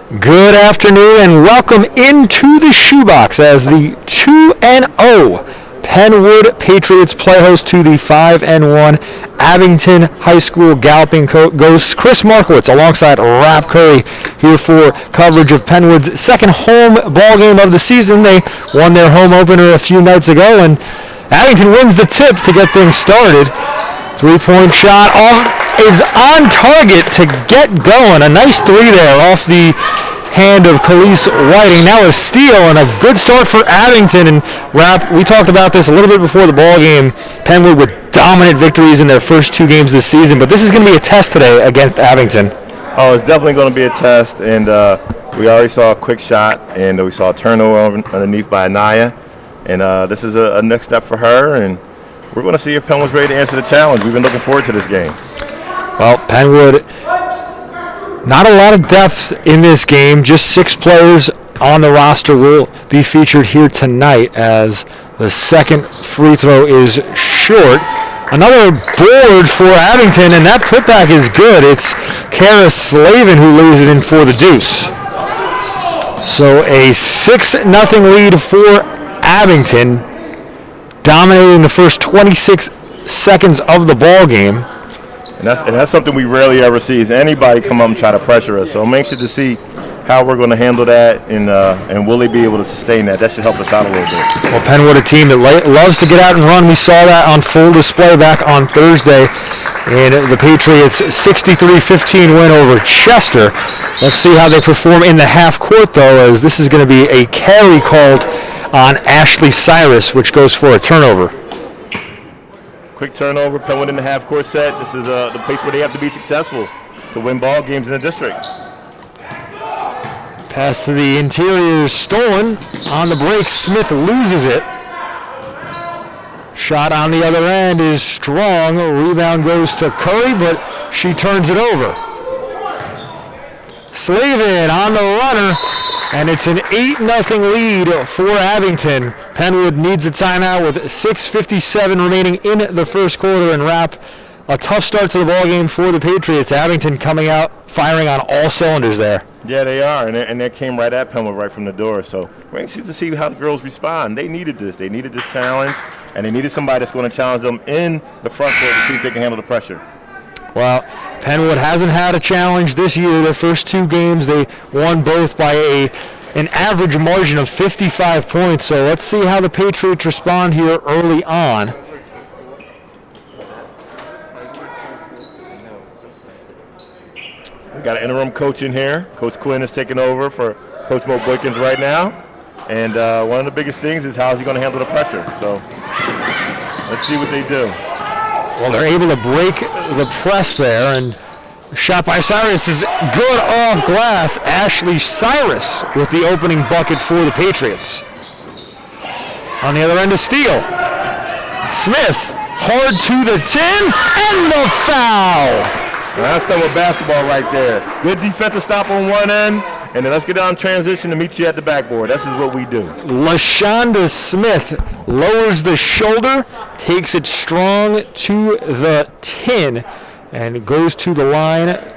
Good afternoon and welcome into the shoebox as the 2-0 Penwood Patriots play host to the 5-1 Abington High School Galloping Ghosts. Chris Markowitz alongside Rap Curry here for coverage of Penwood's second home ball game of the season. They won their home opener a few nights ago and Abington wins the tip to get things started. 3-point shot is on target to get going. A nice three there off the hand of Khalees Whiting. Now a steal and a good start for Abington. And Rap, we talked about this a little bit before the ball game. Penwood with dominant victories in their first two games this season, but this is going to be a test today against Abington. Oh, it's definitely going to be a test, and we already saw a quick shot, and we saw a turnover underneath by Anaya, and this is a next step for her, and we're going to see if Penwood's ready to answer the challenge. We've been looking forward to this game. Well, Penwood, not a lot of depth in this game. Just 6 players on the roster will be featured here tonight as the second free throw is short. Another board for Abington, and that putback is good. It's Kara Slavin who lays it in for the deuce. So a 6-0 lead for Abington, dominating the first 26 seconds of the ball game. And that's something we rarely ever see, is anybody come up and try to pressure us. So I'm anxious to see how we're going to handle that, and will they be able to sustain that? That should help us out a little bit. Well, Penwood, a team that loves to get out and run. We saw that on full display back on Thursday in the Patriots' 63-15 win over Chester. Let's see how they perform in the half court, though, as this is going to be a carry called on Ashley Cyrus, which goes for a turnover. Quick turnover, Penwood in the half court set. This is the place where they have to be successful to win ball games in the district. Pass to the interior, stolen. On the break, Smith loses it. Shot on the other end is strong. Rebound goes to Curry, but she turns it over. Slavin on the runner, and it's an 8-0 lead for Abington. Penwood needs a timeout with 6:57 remaining in the first quarter, and Rap, a tough start to the ball game for the Patriots. Abington coming out firing on all cylinders there. Yeah, they are, and they came right at Penwood right from the door. So we're anxious to see how the girls respond. They needed this. They needed this challenge, and they needed somebody that's going to challenge them in the front court to see if they can handle the pressure. Well, Penwood hasn't had a challenge this year. Their first two games, they won both by an average margin of 55 points. So let's see how the Patriots respond here early on. We got an interim coach in here. Coach Quinn is taking over for Coach Mo Boykins right now. And one of the biggest things is how is he going to handle the pressure. So let's see what they do. Well, they're able to break the press there, and the shot by Cyrus is good off glass. Ashley Cyrus with the opening bucket for the Patriots. On the other end, a steal. Smith, hard to the tin, and the foul. That's Penwood basketball right there. Good defensive stop on one end, and then let's get down transition to meet you at the backboard. This is what we do. LaShonda Smith lowers the shoulder, takes it strong to the tin, and goes to the line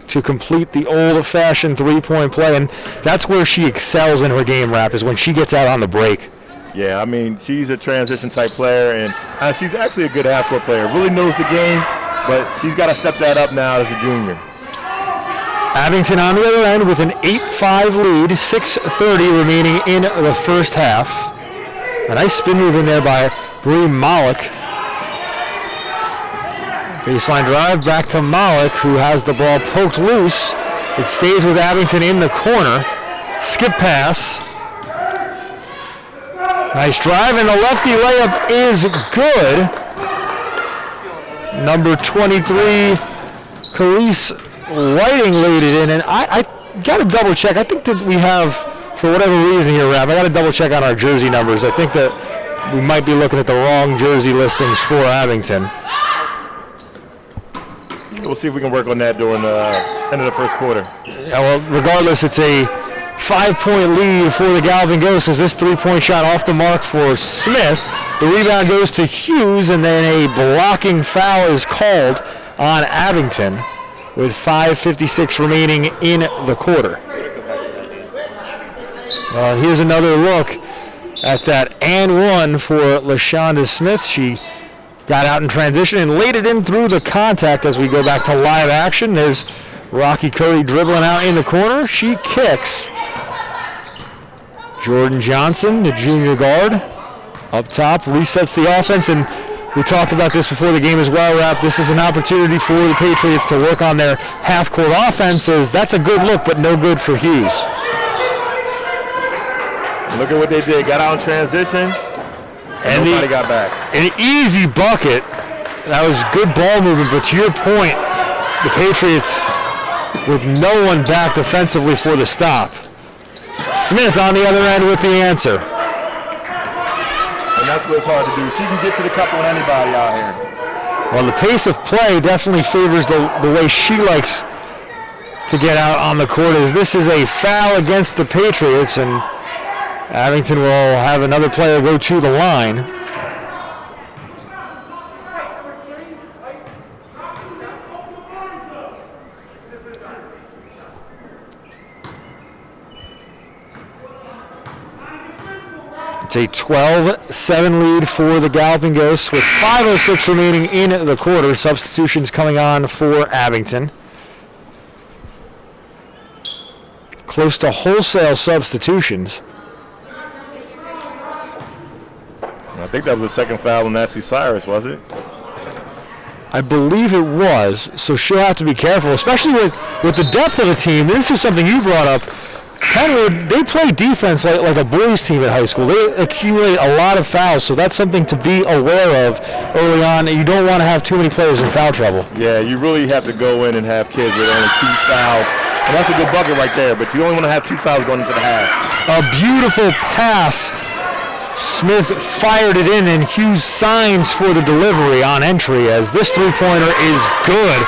to complete the old-fashioned three-point play. And that's where she excels in her game, Rap, is when she gets out on the break. Yeah, I mean, she's a transition-type player, and she's actually a good half-court player. Really knows the game, but she's got to step that up now as a junior. Abington on the other end with an 8-5 lead, 6:30 remaining in the first half. A nice spin move in there by Bree Malik. Baseline drive back to Malik, who has the ball poked loose. It stays with Abington in the corner. Skip pass. Nice drive, and the lefty layup is good. Number 23, Khalees Whiting laid it in, and I got to double check. I think that we have, for whatever reason here, Rap, I got to double check on our jersey numbers. I think that we might be looking at the wrong jersey listings for Abington. We'll see if we can work on that during the end of the first quarter. Yeah, well, regardless, it's a 5-point lead for the Galloping Ghosts as this three-point shot off the mark for Smith. The rebound goes to Hughes, and then a blocking foul is called on Abington with 5:56 remaining in the quarter. Here's another look at that and one for LaShonda Smith. She got out in transition and laid it in through the contact as we go back to live action. There's Rocky Curry dribbling out in the corner. She kicks. Jordan Johnson, the junior guard, up top, resets the offense, and we talked about this before the game as well, Rap. This is an opportunity for the Patriots to work on their half-court offenses. That's a good look, but no good for Hughes. Look at what they did. Got out in transition, and nobody got back. An easy bucket. That was good ball movement, but to your point, the Patriots with no one back defensively for the stop. Smith on the other end with the answer. And that's what it's hard to do. She can get to the cup with anybody out here. Well, the pace of play definitely favors the way she likes to get out on the court. As this is a foul against the Patriots, and Abington will have another player go to the line. It's a 12-7 lead for the Galloping Ghosts with 5:06 remaining in the quarter. Substitutions coming on for Abington. Close to wholesale substitutions. I think that was the second foul on Nancy Cyrus, was it? I believe it was, so she'll have to be careful, especially with the depth of the team. This is something you brought up. Penwood, they play defense like a boys team at high school. They accumulate a lot of fouls, so that's something to be aware of early on. You don't want to have too many players in foul trouble. Yeah, you really have to go in and have kids with only 2 fouls. And that's a good bucket right there, but you only want to have 2 fouls going into the half. A beautiful pass. Smith fired it in, and Hughes signs for the delivery on entry as this three-pointer is good.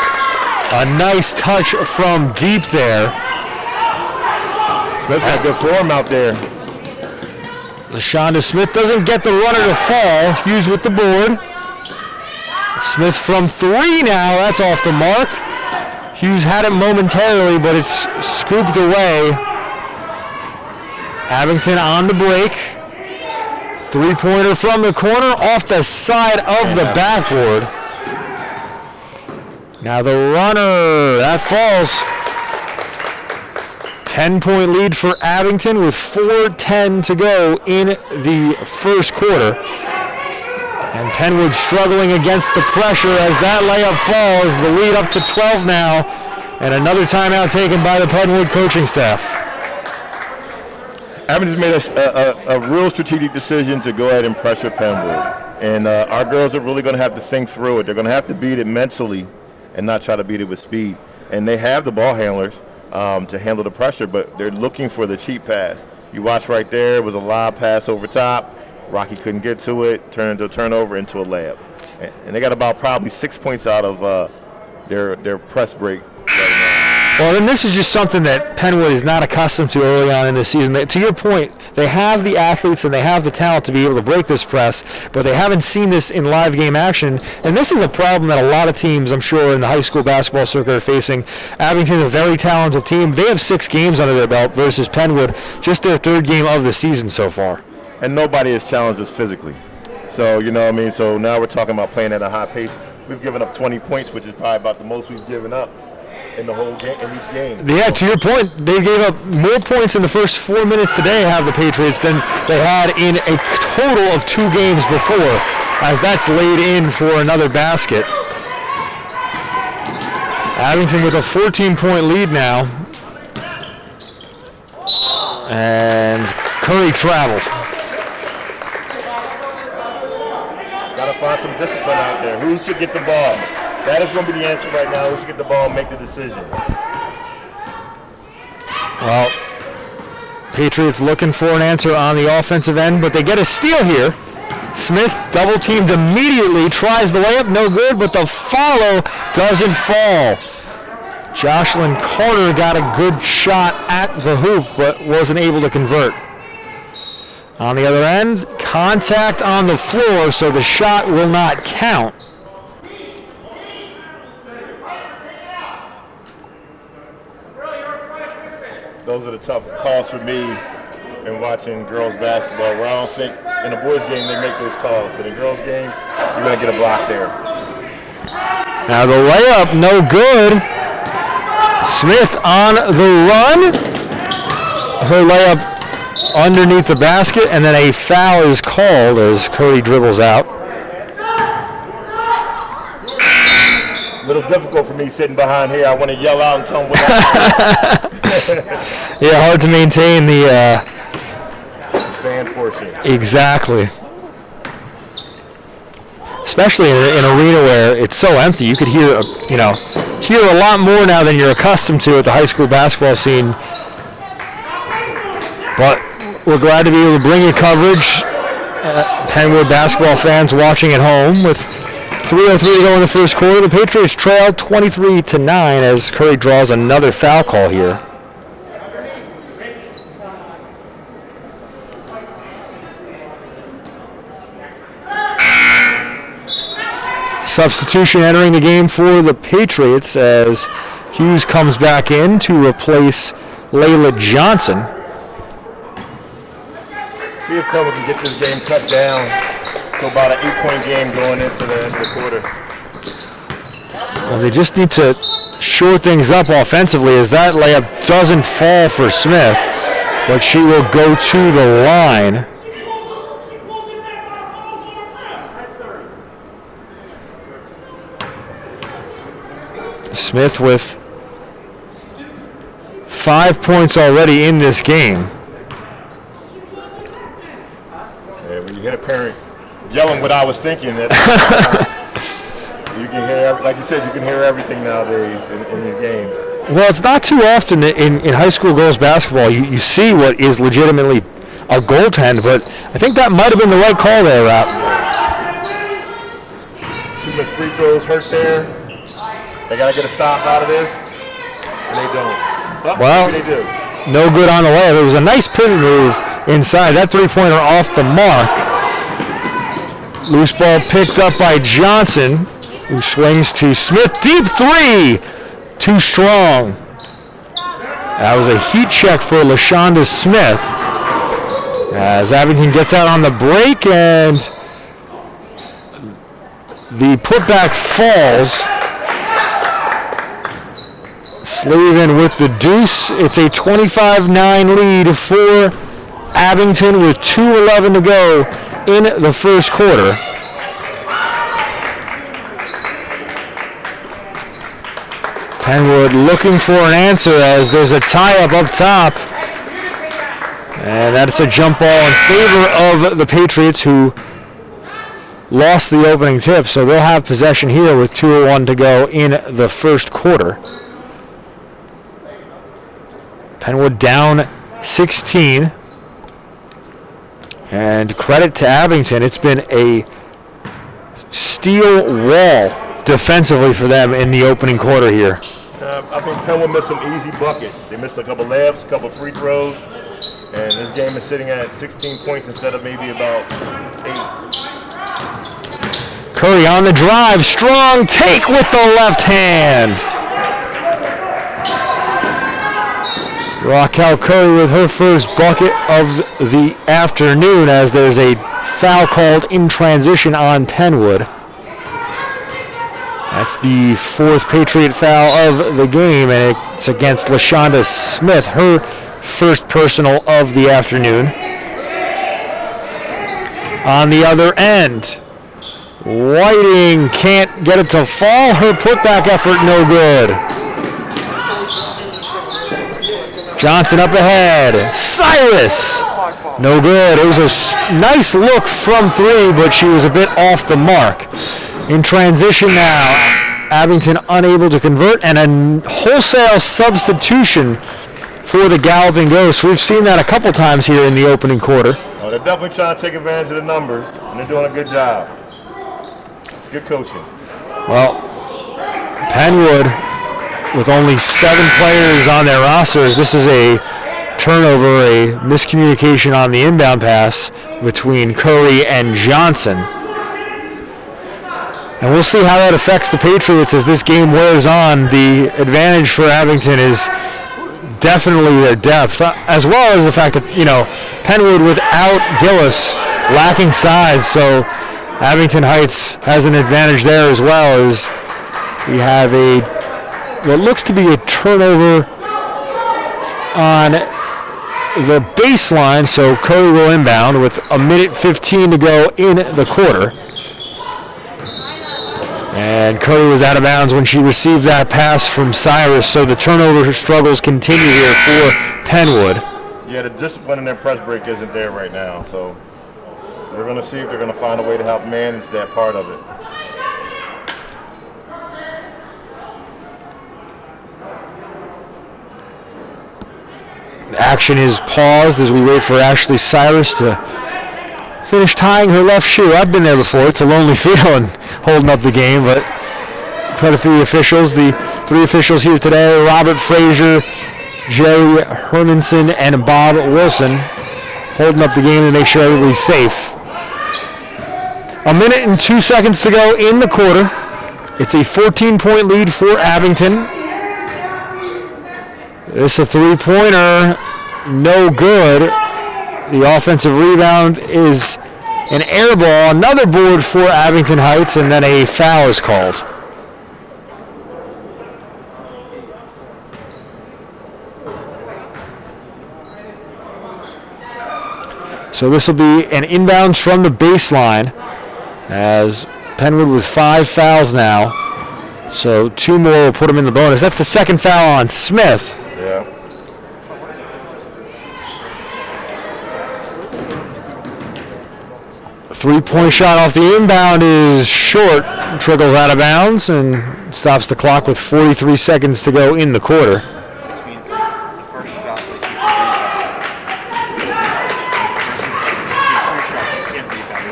A nice touch from deep there. Smith's got good form out there. LaShonda Smith doesn't get the runner to fall. Hughes with the board. Smith from 3 now. That's off the mark. Hughes had it momentarily, but it's scooped away. Abington on the break. Three-pointer from the corner off the side of the backboard. Now the runner, that falls. 10-point lead for Abington with 4:10 to go in the first quarter. And Penwood struggling against the pressure as that layup falls. The lead up to 12 now. And another timeout taken by the Penwood coaching staff. Abington's made a real strategic decision to go ahead and pressure Penwood. And our girls are really going to have to think through it. They're going to have to beat it mentally and not try to beat it with speed. And they have the ball handlers to handle the pressure, but they're looking for the cheap pass. You watch right there, it was a lob pass over top. Rocky couldn't get to it, turned into a turnover into a layup. And they got about probably 6 points out of their press break. Well, and this is just something that Penwood is not accustomed to early on in the season. To your point, they have the athletes and they have the talent to be able to break this press, but they haven't seen this in live game action. And this is a problem that a lot of teams, I'm sure, in the high school basketball circuit are facing. Abington, a very talented team. They have 6 games under their belt versus Penwood, just their 3rd game of the season so far. And nobody has challenged us physically. So, you know what I mean? So now we're talking about playing at a high pace. We've given up 20 points, which is probably about the most we've given up in the whole game, in each game. Yeah, to your point, they gave up more points in the first 4 minutes today, have the Patriots, than they had in a total of 2 games before, as that's laid in for another basket. Abington with a 14-point lead now. And Curry traveled. Got to find some discipline out there. Who should get the ball? That is going to be the answer right now. Who should get the ball and make the decision? Well, Patriots looking for an answer on the offensive end, but they get a steal here. Smith double-teamed immediately, tries the layup, no good, but the follow doesn't fall. Jocelyn Carter got a good shot at the hoop, but wasn't able to convert. On the other end, contact on the floor, so the shot will not count. Those are the tough calls for me. in watching girls basketball, where I don't think in a boys game they make those calls, but in girls game you're gonna get a block there. Now the layup, no good. Smith on the run. Her layup underneath the basket, and then a foul is called as Curry dribbles out. A little difficult for me sitting behind here. I want to yell out and tell them what happened. Yeah, hard to maintain the fan portion. Exactly. Especially in an arena where it's so empty, you could hear a lot more now than you're accustomed to at the high school basketball scene. But we're glad to be able to bring you coverage. Penwood basketball fans watching at home with 3:03 to go in the first quarter. The Patriots trail 23-9 as Curry draws another foul call here. Substitution entering the game for the Patriots as Hughes comes back in to replace Layla Johnson. See if Penn can get this game cut down to about an 8-point game going into the end of the quarter. Well, they just need to shore things up offensively as that layup doesn't fall for Smith, but she will go to the line. Smith with 5 points already in this game. Yeah, when you hear a parent yelling what I was thinking, that you can hear, like you said, you can hear everything nowadays in these games. Well, it's not too often in high school girls basketball you see what is legitimately a goaltend, but I think that might have been the right call there, Rap. Too much free throws hurt there. They got to get a stop out of this, and they don't. But well, maybe they do. No good on the layup. It was a nice pivot move inside. That three-pointer off the mark. Loose ball picked up by Johnson, who swings to Smith. Deep three. Too strong. That was a heat check for LaShonda Smith. As Abington gets out on the break, and the putback falls. Slavin with the deuce. It's a 25-9 lead for Abington with 2:11 to go in the first quarter. Penwood looking for an answer as there's a tie-up up top. And that's a jump ball in favor of the Patriots, who lost the opening tip. So they'll have possession here with 2:01 to go in the first quarter. Penwood down 16. And credit to Abington. It's been a steel wall defensively for them in the opening quarter here. I think Penwood missed some easy buckets. They missed a couple layups, a couple free throws, and this game is sitting at 16 points instead of maybe about 8. Curry on the drive. Strong take with the left hand. Raquel Curry with her first bucket of the afternoon as there's a foul called in transition on Penwood. That's the fourth Patriot foul of the game, and it's against LaShonda Smith, her first personal of the afternoon. On the other end, Whiting can't get it to fall. Her putback effort no good. Johnson up ahead. Cyrus. No good. It was a nice look from three, but she was a bit off the mark. In transition now, Abington unable to convert, and a wholesale substitution for the Galloping Ghosts. We've seen that a couple times here in the opening quarter. They're definitely trying to take advantage of the numbers, and they're doing a good job. It's good coaching. Well, Penwood, with only 7 players on their rosters, this is a turnover, a miscommunication on the inbound pass between Curry and Johnson. And we'll see how that affects the Patriots as this game wears on. The advantage for Abington is definitely their depth, as well as the fact that, Penwood without Gillis lacking size, so Abington Heights has an advantage there as well, as we have what looks to be a turnover on the baseline, so Curry will inbound with 1:15 to go in the quarter. And Curry was out of bounds when she received that pass from Cyrus, so the turnover struggles continue here for Penwood. Yeah, the discipline in their press break isn't there right now, so we're going to see if they're going to find a way to help manage that part of it. Action is paused as we wait for Ashley Cyrus to finish tying her left shoe. I've been there before. It's a lonely feeling holding up the game, but credit to the officials. The three officials here today, Robert Frazier, Jerry Hermanson, and Bob Wilson, holding up the game to make sure everybody's safe. 1:02 to go in the quarter. It's a 14-point lead for Abington. This a three-pointer, no good. The offensive rebound is an air ball, another board for Abington Heights, and then a foul is called. So this will be an inbounds from the baseline, as Penwood with 5 fouls now. So 2 more will put him in the bonus. That's the second foul on Smith. Yeah. Three-point shot off the inbound is short, trickles out of bounds, and stops the clock with 43 seconds to go in the quarter. Which means the first shot that you can rebound.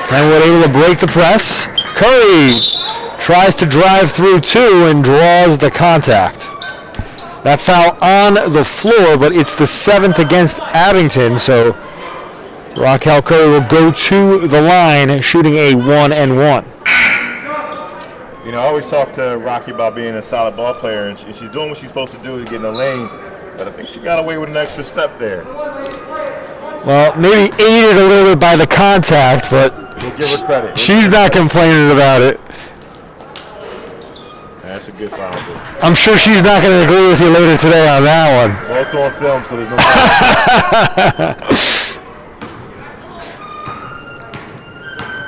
Penwood able to break the press. Curry tries to drive through 2 and draws the contact. That foul on the floor, but it's the 7th against Abington, so Raquel Curry will go to the line, shooting a 1-and-1. I always talk to Rocky about being a solid ball player, and she's doing what she's supposed to do to get in the lane, but I think she got away with an extra step there. Well, maybe aided a little bit by the contact, but we'll give her credit. She's not complaining about it. That's a good foul. I'm sure she's not going to agree with you later today on that one. Well, it's on film, so there's no problem.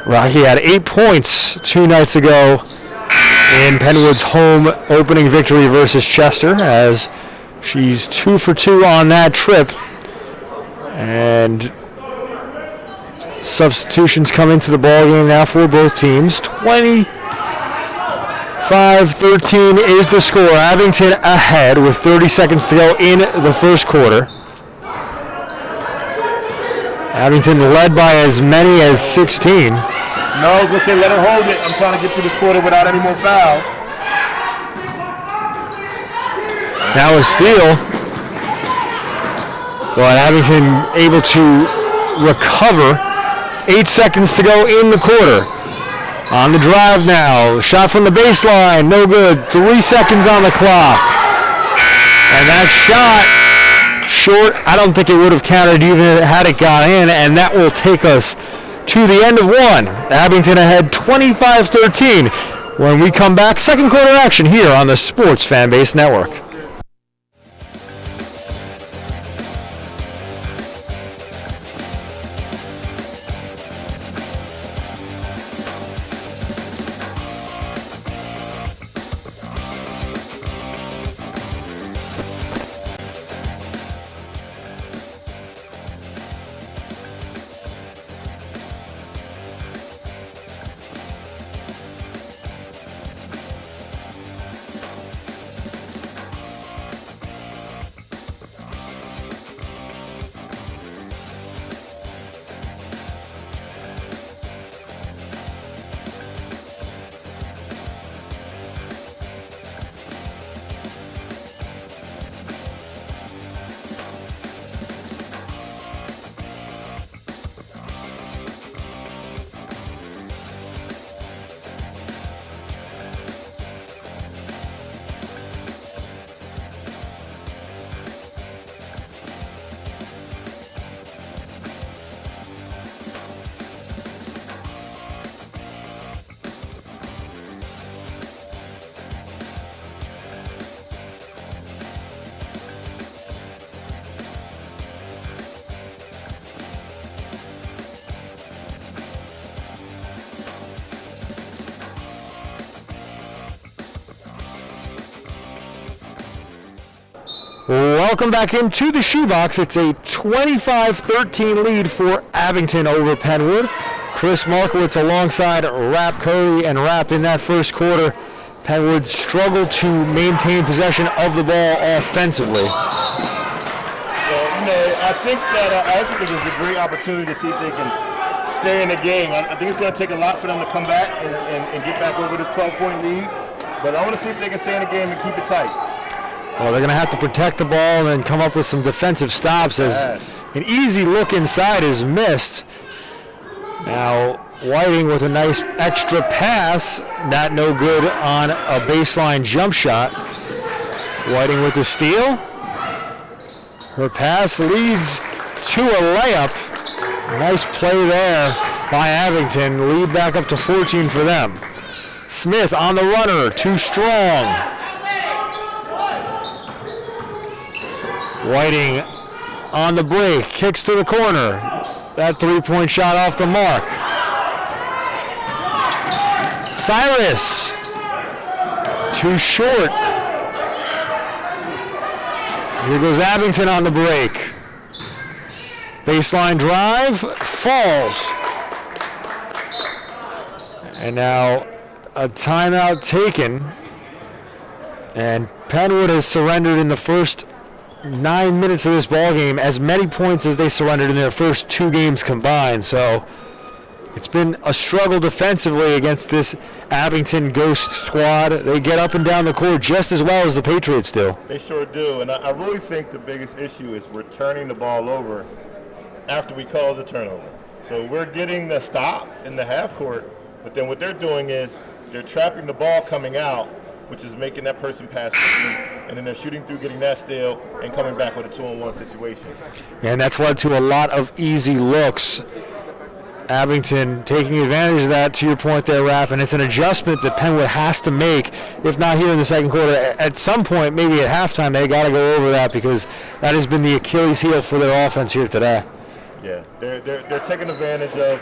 Rocky had 8 points 2 nights ago in Penwood's home opening victory versus Chester, as she's 2 for 2 on that trip. And substitutions come into the ballgame now for both teams. 25-13 is the score. Abington ahead with 30 seconds to go in the first quarter. Abington led by as many as 16. No, I was going to say let her hold it. I'm trying to get through this quarter without any more fouls. Now a steal. But Abington able to recover. 8 seconds to go in the quarter. On the drive now. Shot from the baseline. No good. 3 seconds on the clock. And that shot short. I don't think it would have counted even had it got in. And that will take us to the end of one. Abington ahead 25-13. When we come back, second quarter action here on the Sports Fanbase Network. Welcome back into the shoebox. It's a 25-13 lead for Abington over Penwood. Chris Markowitz alongside Rapp Curry, and Rapp in that first quarter. Penwood struggled to maintain possession of the ball offensively. I think that I actually think it's a great opportunity to see if they can stay in the game. I think it's going to take a lot for them to come back and get back over this 12-point lead. But I want to see if they can stay in the game and keep it tight. Well, they're going to have to protect the ball and then come up with some defensive stops as an easy look inside is missed. Now, Whiting with a nice extra pass. Not no good on a baseline jump shot. Whiting with the steal. Her pass leads to a layup. Nice play there by Abington. Lead back up to 14 for them. Smith on the runner. Too strong. Whiting on the break, kicks to the corner. That three-point shot off the mark. Cyrus, too short. Here goes Abington on the break. Baseline drive, falls. And now a timeout taken. And Penwood has surrendered in the first 9 minutes of this ball game, as many points as they surrendered in their first 2 games combined. So it's been a struggle defensively against this Abington Ghost squad. They get up and down the court just as well as the Patriots do. They sure do, and I really think the biggest issue is we're turning the ball over after we cause a turnover. So we're getting the stop in the half court, but then what they're doing is they're trapping the ball coming out, which is making that person pass, and then they're shooting through, getting that steal, and coming back with a 2-on-1 situation. And that's led to a lot of easy looks. Abington taking advantage of that, to your point there, Rapp, and it's an adjustment that Penwood has to make, if not here in the second quarter. At some point, maybe at halftime, they got to go over that, because that has been the Achilles heel for their offense here today. Yeah, they're taking advantage of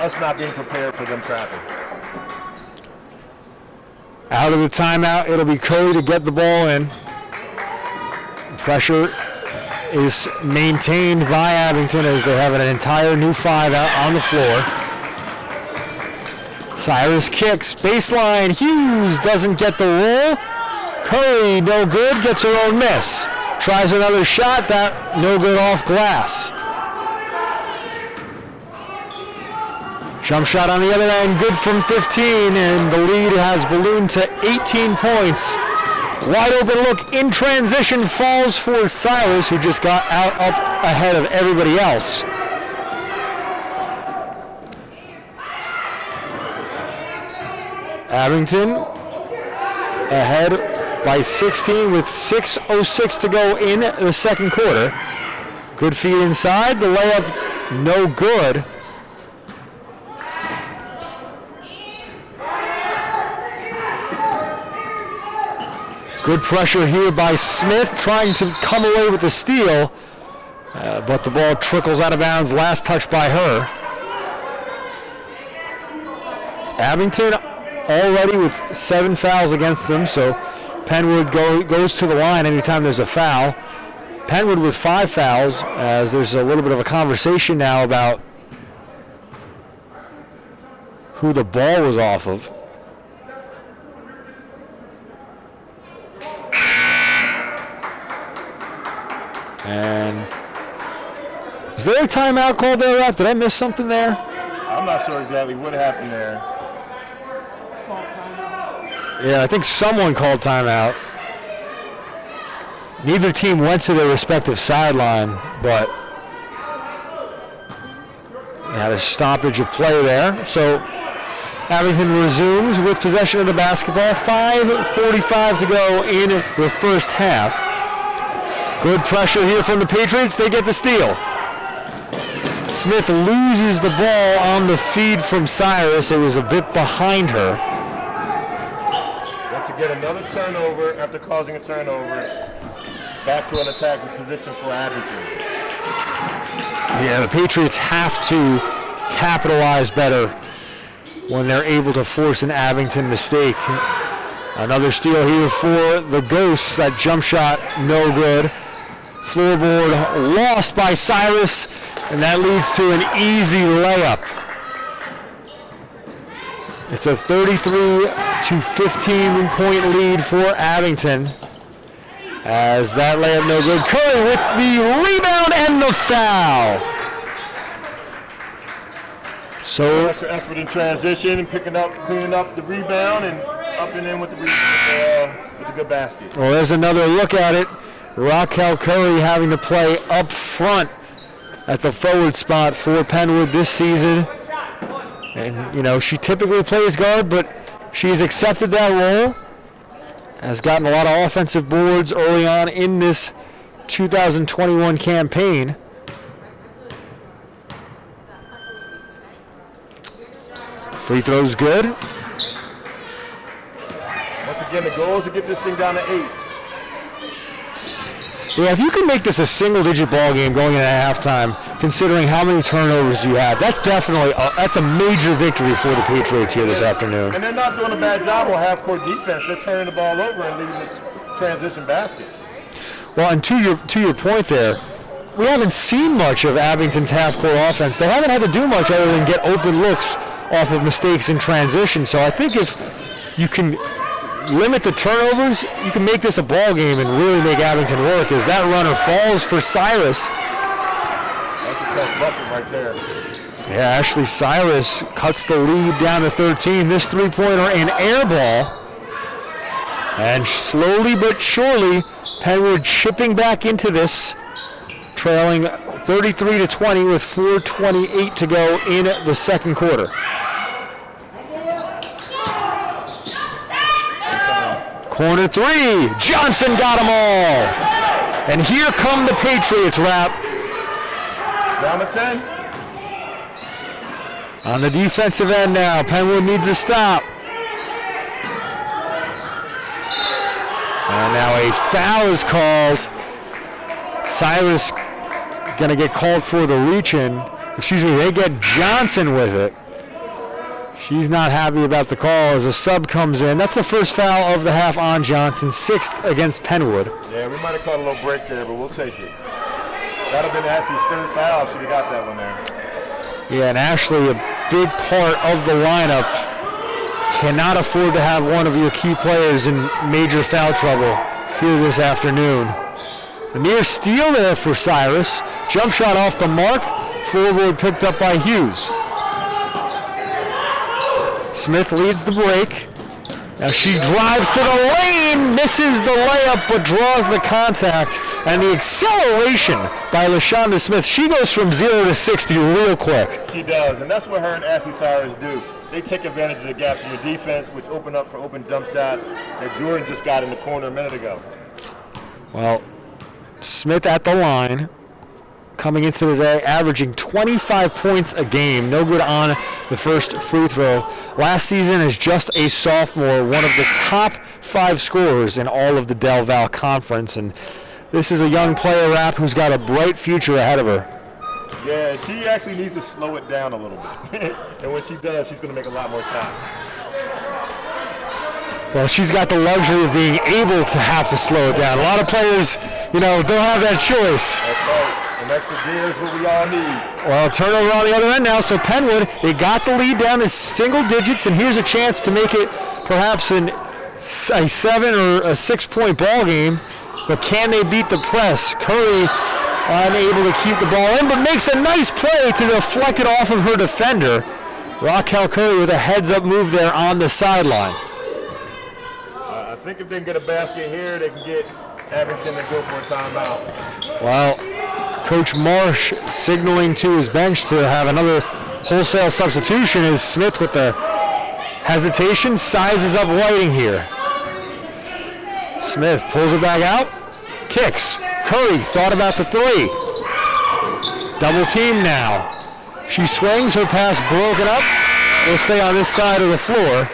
us not being prepared for them trapping. Out of the timeout, it'll be Curry to get the ball in. Pressure is maintained by Abington as they have an entire new 5 out on the floor. Cyrus kicks, baseline, Hughes doesn't get the roll. Curry, no good, gets her own miss. Tries another shot, that no good off glass. Jump shot on the other end, good from 15, and the lead has ballooned to 18 points. Wide open look in transition falls for Cyrus, who just got out up ahead of everybody else. Abington ahead by 16 with 6:06 to go in the second quarter. Good feed inside, the layup no good. Good pressure here by Smith, trying to come away with the steal, but the ball trickles out of bounds, last touch by her. Abington already with 7 fouls against them, so Penwood goes to the line anytime there's a foul. Penwood with 5 fouls, as there's a little bit of a conversation now about who the ball was off of. And is there a timeout called there, Rapp? Did I miss something there? I'm not sure exactly what happened there. Yeah, I think someone called timeout. Neither team went to their respective sideline, but they had a stoppage of play there. So Abington resumes with possession of the basketball. 5:45 to go in the first half. Good pressure here from the Patriots. They get the steal. Smith loses the ball on the feed from Cyrus. It was a bit behind her. Once again, another turnover after causing a turnover. Back to an attacking position for Abington. Yeah, the Patriots have to capitalize better when they're able to force an Abington mistake. Another steal here for the Ghosts. That jump shot, no good. Floorboard lost by Cyrus, and that leads to an easy layup. It's a 33 to 15 point lead for Abington. As that layup no good. Curry with the rebound and the foul. So extra effort in transition and cleaning up the rebound and up and in with the good basket. Well, there's another look at it. Raquel Curry having to play up front at the forward spot for Penwood this season. And, you know, she typically plays guard, but she's accepted that role. Has gotten a lot of offensive boards early on in this 2021 campaign. Free throw's good. Once again, the goal is to get this thing down to 8. Yeah, if you can make this a single-digit ball game going into halftime, considering how many turnovers you have, that's definitely that's a major victory for the Patriots here this afternoon. And they're not doing a bad job on half-court defense. They're turning the ball over and leaving the transition baskets. Well, and to your point there, we haven't seen much of Abington's half-court offense. They haven't had to do much other than get open looks off of mistakes in transition. So I think if you can limit the turnovers, you can make this a ball game and really make Abington work. As that runner falls for Cyrus. That's a tough bucket right there. Yeah, Ashley Cyrus cuts the lead down to 13. This three-pointer, an air ball. And slowly but surely, Penwood chipping back into this, trailing 33 to 20 with 4:28 to go in the second quarter. Corner three, Johnson got them all. And here come the Patriots wrap. Down to 10. On the defensive end now, Penwood needs a stop. And now a foul is called. Cyrus gonna get called for the reach-in. Excuse me, they get Johnson with it. She's not happy about the call as a sub comes in. That's the first foul of the half on Johnson, 6th against Penwood. Yeah, we might have caught a little break there, but we'll take it. That would have been Ashley's 3rd foul. Should have got that one there. Yeah, and Ashley, a big part of the lineup, cannot afford to have one of your key players in major foul trouble here this afternoon. A near steal there for Cyrus. Jump shot off the mark. Floorboard picked up by Hughes. Smith leads the break. Now she drives to the lane, misses the layup, but draws the contact. And the acceleration by LaShonda Smith. She goes from 0 to 60 real quick. She does, and that's what her and Ashley Cyrus do. They take advantage of the gaps in your defense, which open up for open jump shots that Jordan just got in the corner a minute ago. Well, Smith at the line, coming into today, averaging 25 points a game. No good on the first free throw. Last season as just a sophomore, one of the top 5 scorers in all of the Del Val Conference. And this is a young player rap who's got a bright future ahead of her. Yeah, she actually needs to slow it down a little bit. And when she does, she's going to make a lot more shots. Well, she's got the luxury of being able to have to slow it down. A lot of players, you know, don't have that choice. That's right. An extra gear is what we all need. Well, turnover on the other end now. So Penwood, they got the lead down to single digits, and here's a chance to make it perhaps a 7 or a 6 point ball game. But can they beat the press? Curry unable to keep the ball in, but makes a nice play to deflect it off of her defender. Raquel Curry with a heads-up move there on the sideline. I think if they can get a basket here, they can get Abington to go for a timeout. Well, Coach Marsh signaling to his bench to have another wholesale substitution as Smith with the hesitation sizes up Whiting here. Smith pulls it back out, kicks. Curry thought about the 3. Double team now. She swings, her pass broken up. Will stay on this side of the floor.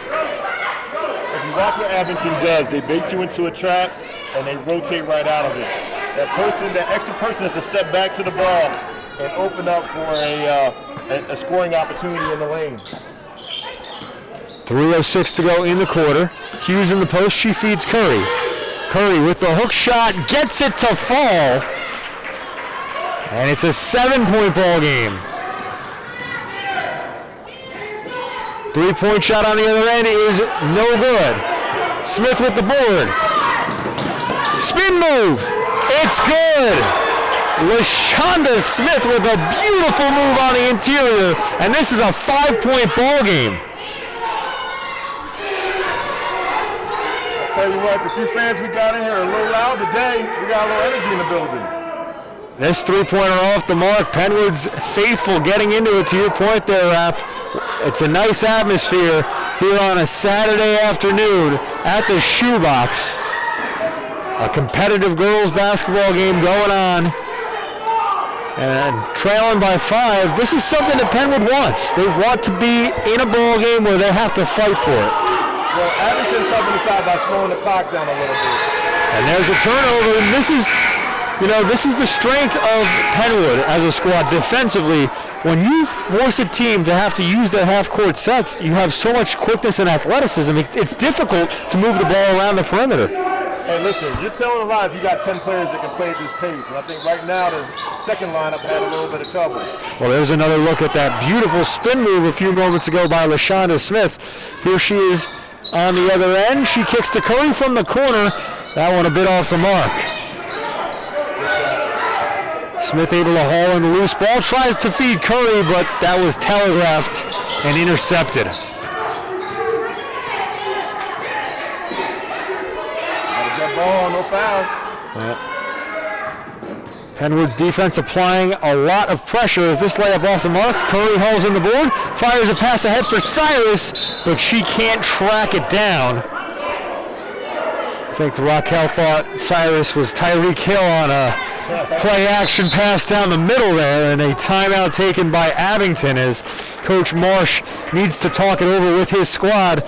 If you watch what Abington does, they bait you into a trap and they rotate right out of it. That extra person has to step back to the ball and open up for a scoring opportunity in the lane. 3:06 to go in the quarter. Hughes in the post. She feeds Curry. Curry with the hook shot. Gets it to fall. And it's a 7-point ball game. 3-point shot on the other end is no good. Smith with the board. Spin move. It's good. LaShonda Smith with a beautiful move on the interior. And this is a 5-point ball game. Tell you what, the few fans we got in here are a little loud today. We got a little energy in the building. This three-pointer off the mark. Penwood's faithful getting into it, to your point there, Rap. It's a nice atmosphere here on a Saturday afternoon at the Shoebox. A competitive girls basketball game going on. And trailing by 5. This is something that Penwood wants. They want to be in a ball game where they have to fight for it. Well, Abington's helping us out by slowing the clock down a little bit. And there's a turnover. And this is the strength of Penwood as a squad defensively. When you force a team to have to use their half-court sets, you have so much quickness and athleticism. It's difficult to move the ball around the perimeter. Hey, listen, you're telling a lie if you got 10 players that can play at this pace. And I think right now the second lineup had a little bit of trouble. Well, there's another look at that beautiful spin move a few moments ago by LaShonda Smith. Here she is on the other end. She kicks to Curry from the corner. That one a bit off the mark. Smith able to haul in the loose ball. Tries to feed Curry, but that was telegraphed and intercepted. Good ball, no fouls. Penwood's defense applying a lot of pressure as this layup off the mark. Curry hauls in the board, fires a pass ahead for Cyrus, but she can't track it down. I think Raquel thought Cyrus was Tyreek Hill on a play action pass down the middle there, and a timeout taken by Abington as Coach Marsh needs to talk it over with his squad.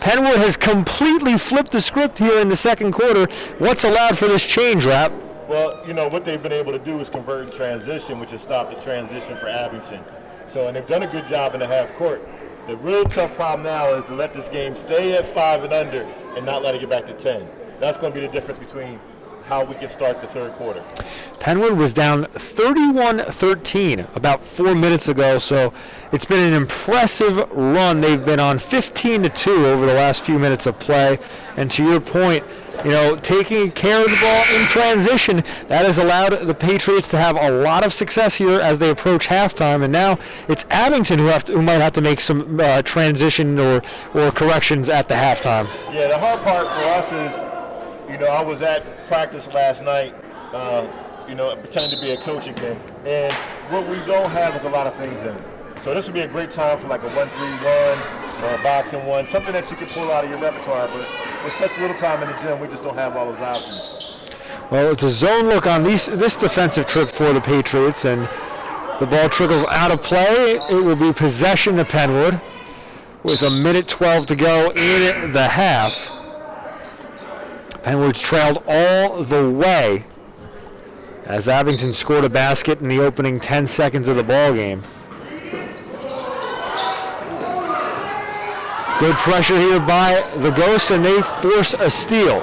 Penwood has completely flipped the script here in the second quarter. What's allowed for this change, Rap? Well, what they've been able to do is convert in transition, which has stopped the transition for Abington. And they've done a good job in the half court. The real tough problem now is to let this game stay at 5 and under and not let it get back to 10. That's going to be the difference between how we can start the third quarter. Penwood was down 31-13 about 4 minutes ago, so it's been an impressive run. They've been on 15-2 over the last few minutes of play. And to your point, taking care of the ball in transition, that has allowed the Patriots to have a lot of success here as they approach halftime. And now it's Abington who might have to make some transition or corrections at the halftime. Yeah, the hard part for us is, I was at practice last night, pretending to be a coach again. And what we don't have is a lot of things in. So this would be a great time for like a 1-3-1 or a boxing one, something that you could pull out of your repertoire. But with such little time in the gym, we just don't have all those options. Well, it's a zone look on this defensive trip for the Patriots, and the ball trickles out of play. It will be possession to Penwood with 1:12 to go in the half. Penwood's trailed all the way as Abington scored a basket in the opening 10 seconds of the ball game. Good pressure here by the Ghosts, and they force a steal.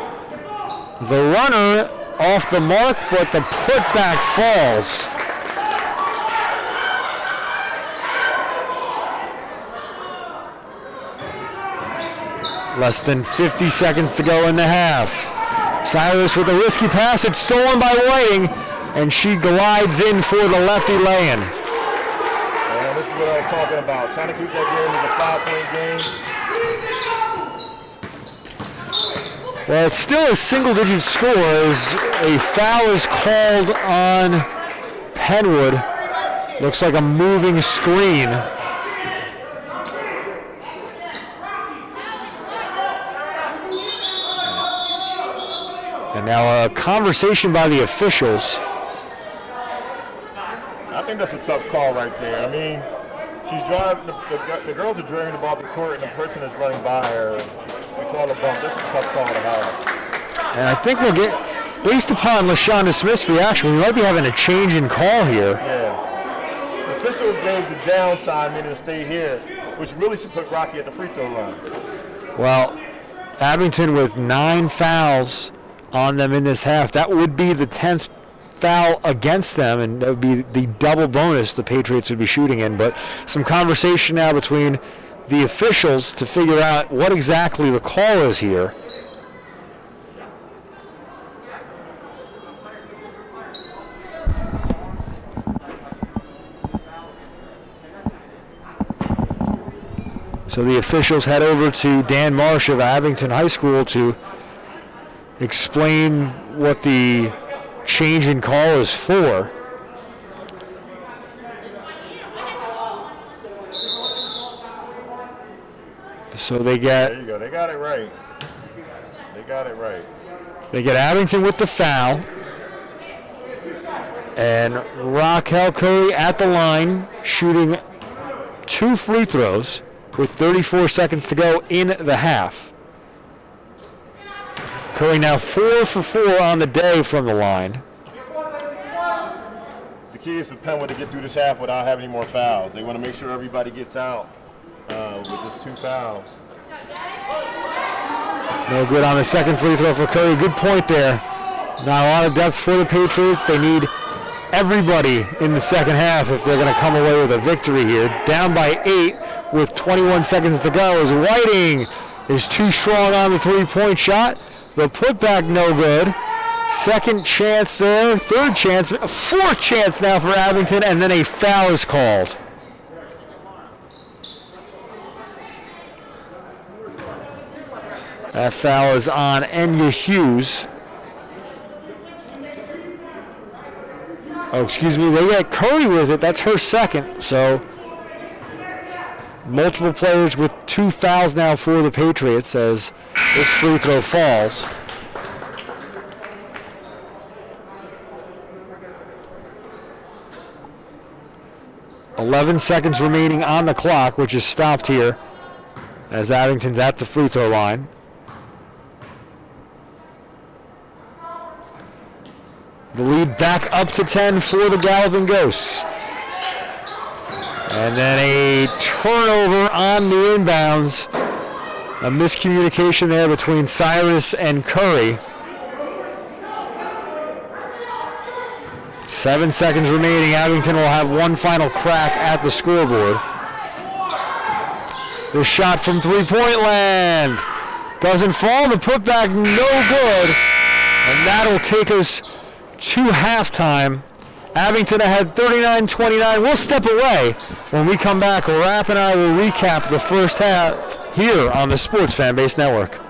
The runner off the mark, but the putback falls. Less than 50 seconds to go in the half. Cyrus with a risky pass. It's stolen by Whiting, and she glides in for the lefty lay-in. This is what I was talking about. Trying to keep that game as a 5-point game. Well, it's still a single-digit score as a foul is called on Penwood. Looks like a moving screen. And now a conversation by the officials. I think that's a tough call right there. I mean, she's driving, the girls are driving the ball to the court, and the person is running by her. We call a bump. That's a tough call to have. And I think we'll get, based upon LaShonda Smith's reaction, we might be having a change in call here. Yeah. The official gave the downside, meaning to stay here. which really should put Rocky at the free throw line. Well, Abington with 9 fouls on them in this half. That would be the 10th foul against them, and that would be the double bonus the Patriots would be shooting in. But some conversation now between the officials to figure out what exactly the call is here. So the officials head over to Dan Marsh of Abington High School to explain what the change in call is for. So they get... There you go. They got it right. They got it right. They get Abington with the foul. And Raquel Curry at the line shooting 2 free throws with 34 seconds to go in the half. Curry now 4 for 4 on the day from the line. The key is for Penn to get through this half without having any more fouls. They want to make sure everybody gets out with just 2 fouls. No good on the second free throw for Curry. Good point there. Not a lot of depth for the Patriots. They need everybody in the second half if they're going to come away with a victory here. Down by 8 with 21 seconds to go as Whiting is too strong on the three-point shot. The putback no good. Second chance there, third chance, fourth chance now for Abington, and then a foul is called. That foul is on Enya Hughes. Oh, excuse me, they get Curry with it. That's her second. So multiple players with 2 fouls now for the Patriots as this free throw falls. .11 seconds remaining on the clock, which is stopped here as Abington's at the free throw line. The lead back up to 10 for the Galloping Ghosts. And then a turnover on the inbounds. A miscommunication there between Cyrus and Curry. 7 seconds remaining. Abington will have one final crack at the scoreboard. The shot from three-point land doesn't fall. The putback no good. And that'll take us to halftime. Abington ahead 39-29. We'll step away. When we come back, Rapp and I will recap the first half here on the Sports Fan Base Network.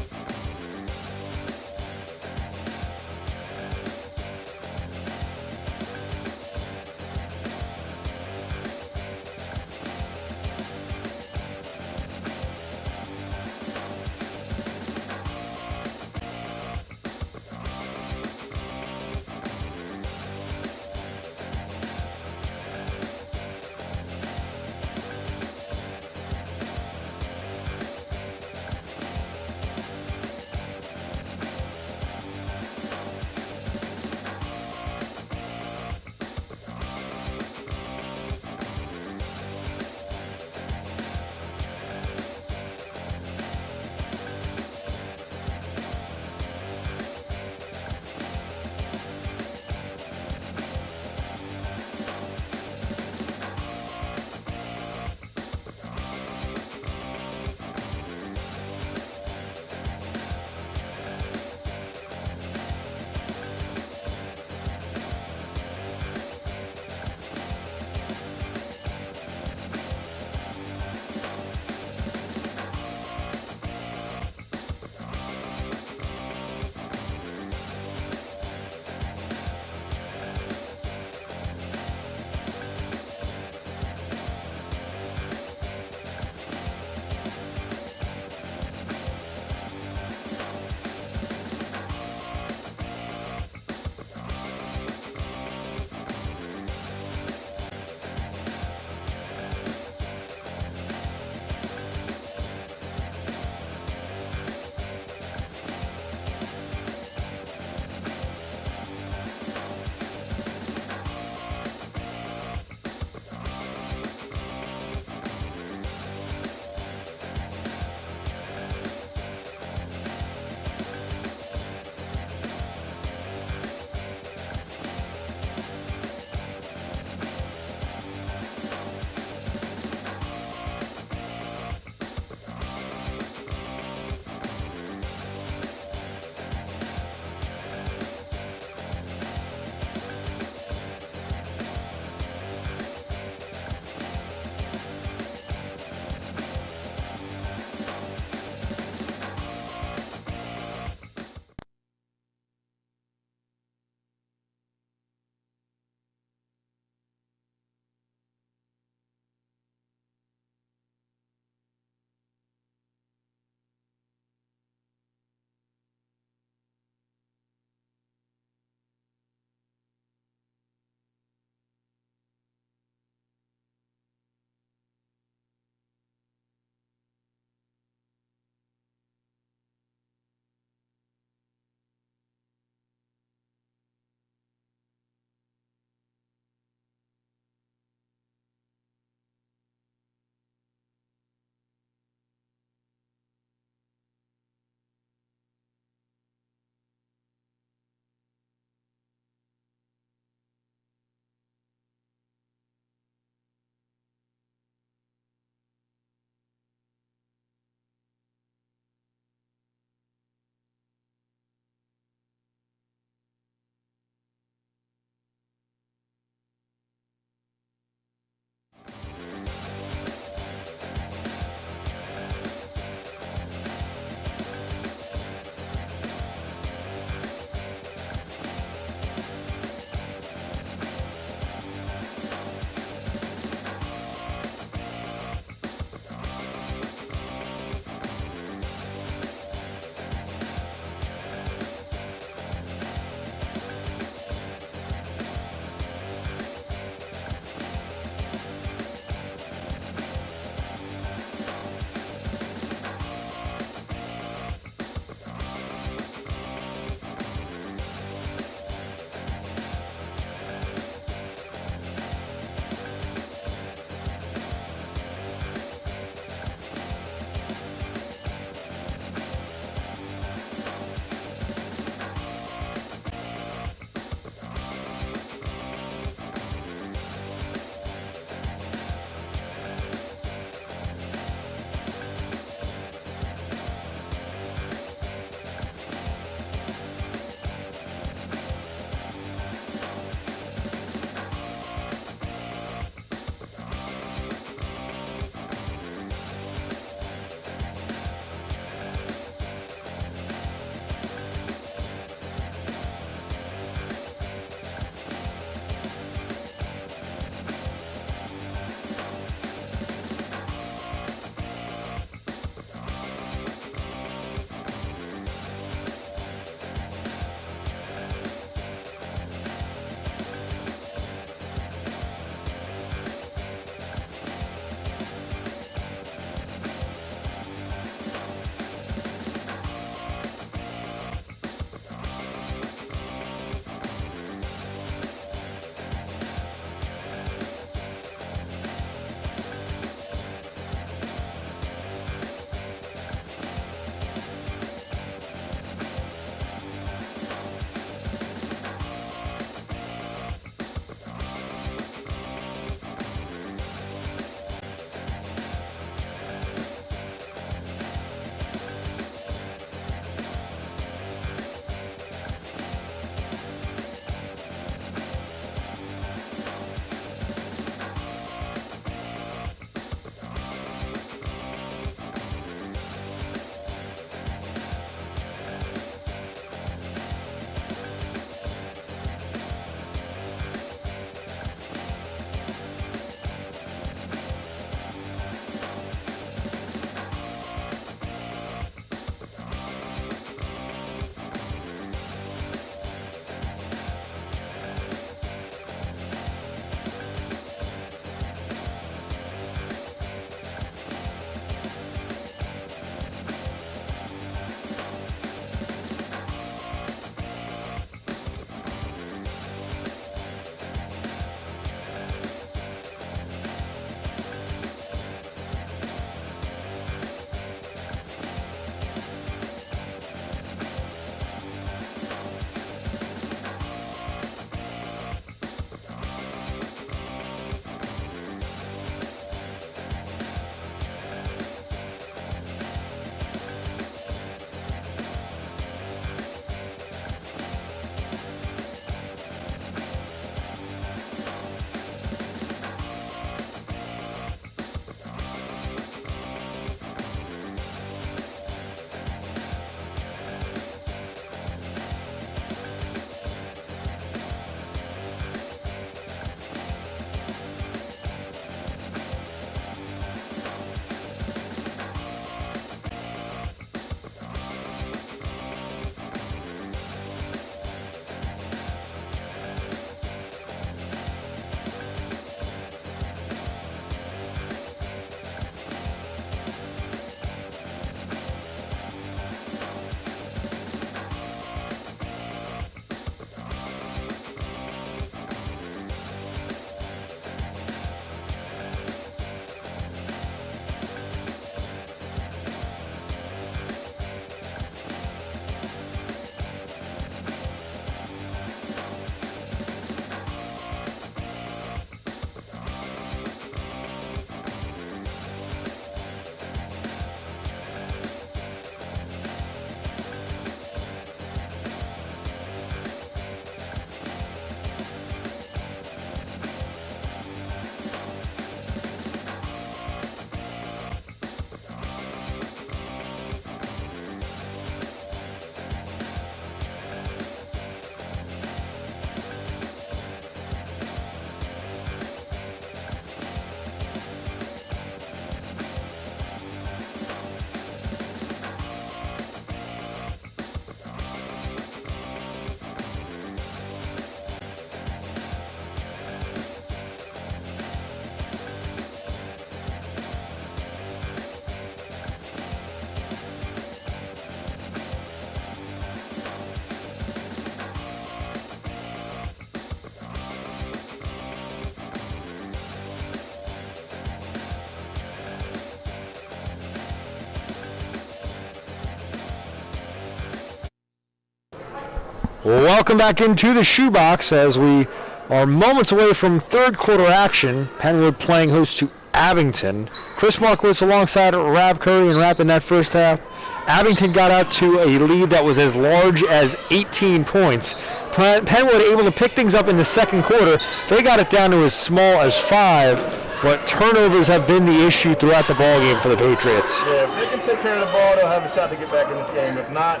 Welcome back into the shoebox as we are moments away from third quarter action. Penwood playing host to Abington. Chris Markowitz alongside Rab Curry and wrapping that first half. Abington got out to a lead that was as large as 18 points. Penwood able to pick things up in the second quarter. They got it down to as small as 5, but turnovers have been the issue throughout the ballgame for the Patriots. Yeah, if they can take care of the ball, they'll have a shot to get back in this game. If not,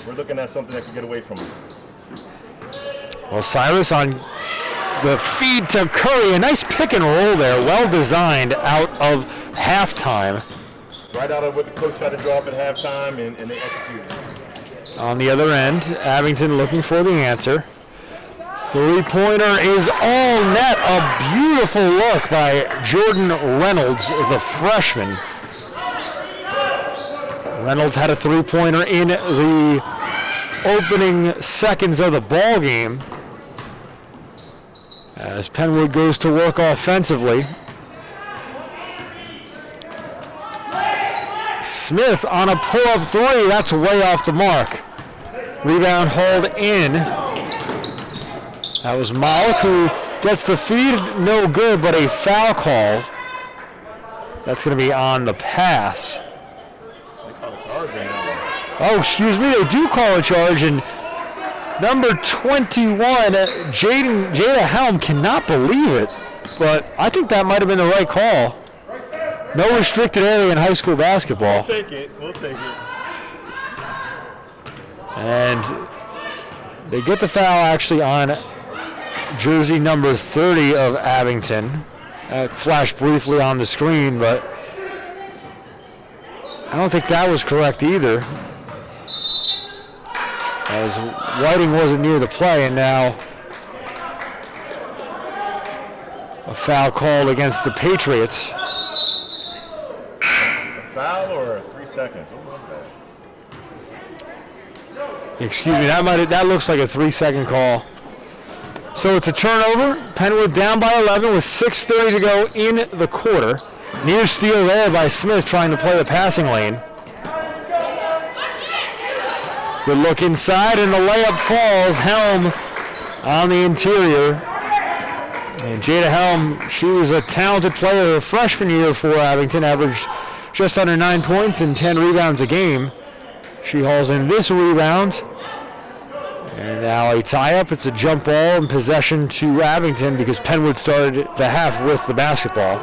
we're looking at something that can get away from us. Well, Cyrus on the feed to Curry. A nice pick and roll there. Well designed out of halftime. Right out of what the coach tried to draw up at halftime, and they executed. On the other end, Abington looking for the answer. Three-pointer is all net. A beautiful look by Jordan Reynolds, the freshman. Reynolds had a three-pointer in the opening seconds of the ball game. As Penwood goes to work offensively. Smith on a pull-up three. That's way off the mark. Rebound hauled in. That was Malik who gets the feed. No good, but a foul call. That's going to be on the pass. They call a charge in that one. Oh, excuse me. They do call a charge, and number 21, Jada Helm cannot believe it, but I think that might have been the right call. No restricted area in high school basketball. We'll take it. We'll take it. And they get the foul actually on jersey number 30 of Abington. It flashed briefly on the screen, but I don't think that was correct either, as Whiting wasn't near the play, and now a foul called against the Patriots. A foul or 3 seconds? What was that? Excuse me, that looks like a 3-second call. So it's a turnover. Penwood down by 11 with 6:30 to go in the quarter. Near steal there by Smith trying to play the passing lane. Good look inside, and the layup falls. Helm on the interior. And Jada Helm, she was a talented player her freshman year for Abington, averaged just under 9 points and 10 rebounds a game. She hauls in this rebound. And now a tie-up. It's a jump ball and possession to Abington because Penwood started the half with the basketball.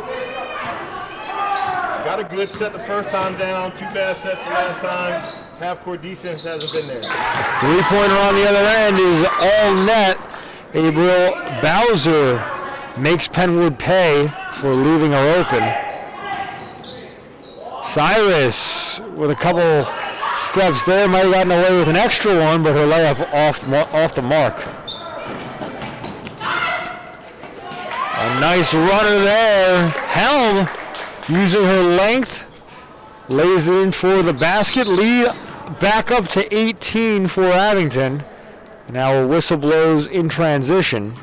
Got a good set the first time down, 2 bad sets the last time. Half-court defense hasn't been there. Three-pointer on the other end is all net. Gabriel Bowser makes Penwood pay for leaving her open. Cyrus with a couple steps there, might have gotten away with an extra one, but her layup off the mark. A nice runner there. Helm using her length, lays it in for the basket. Lead back up to 18 for Abington. Now a whistle blows in transition.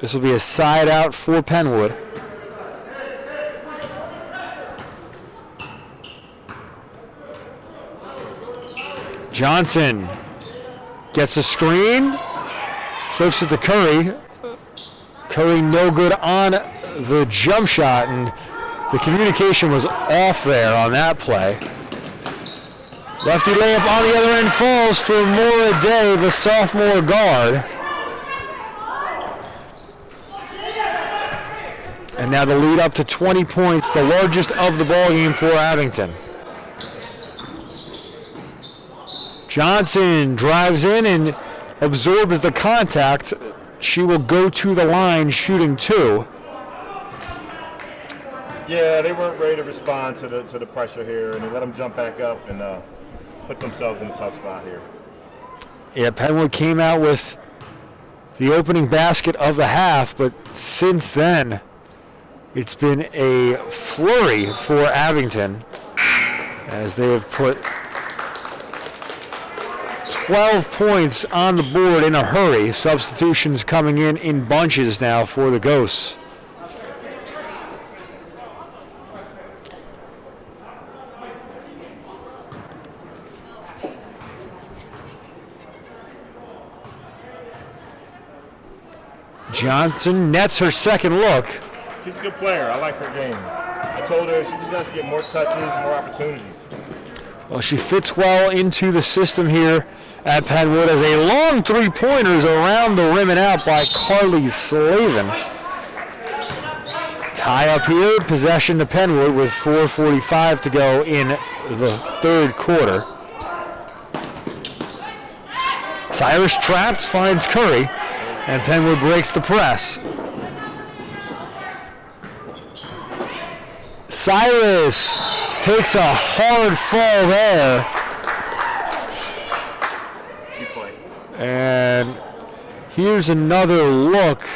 This will be a side out for Penwood. Johnson gets a screen, flips it to Curry. Curry no good on the jump shot, and the communication was off there on that play. Lefty layup on the other end falls for Maura Day, the sophomore guard. And now the lead up to 20 points, the largest of the ballgame for Abington. Johnson drives in and absorbs the contact. She will go to the line shooting 2. Yeah, they weren't ready to respond to the pressure here, and they let them jump back up and put themselves in a tough spot here. Yeah, Penwood came out with the opening basket of the half, but since then, it's been a flurry for Abington as they have put 12 points on the board in a hurry. Substitutions coming in bunches now for the Ghosts. Johnson nets her second look. She's a good player. I like her game. I told her she just has to get more touches, more opportunities. Well, she fits well into the system here at Penwood as a long three-pointers around the rim and out by Carly Slavin. Tie up here, possession to Penwood with 4:45 to go in the third quarter. Cyrus trapped, finds Curry, and Penwood breaks the press. Cyrus takes a hard fall there. And here's another look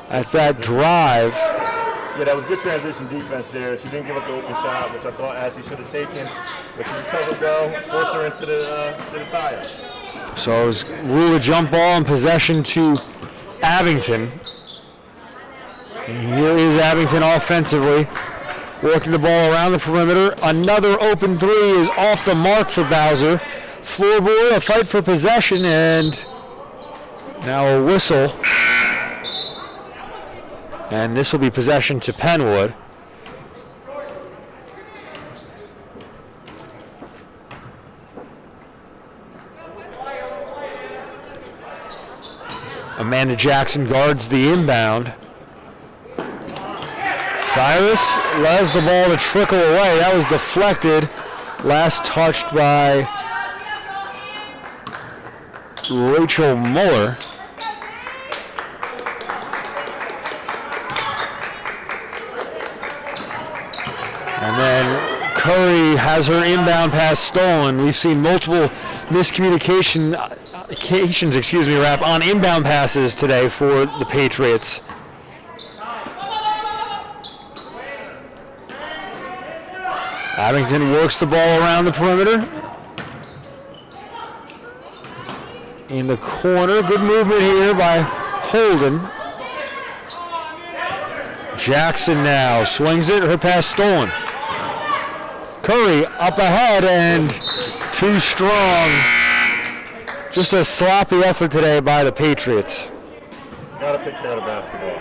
at that drive. Yeah, that was good transition defense there. She didn't give up the open shot, which I thought Ashley should have taken. But she recovered well, forced her into the tie-up. So it was rule of jump ball and possession to Abington. And here is Abington offensively, working the ball around the perimeter. Another open three is off the mark for Bowser. Floorboard, a fight for possession, and now a whistle. And this will be possession to Penwood. Amanda Jackson guards the inbound. Cyrus allows the ball to trickle away. That was deflected. Last touched by Rachel Muller. And then Curry has her inbound pass stolen. We've seen multiple miscommunications on inbound passes today for the Patriots. Abington works the ball around the perimeter. In the corner, good movement here by Holden. Jackson now swings it, her pass stolen. Curry up ahead and too strong. Just a sloppy effort today by the Patriots. Got to take care of the basketball.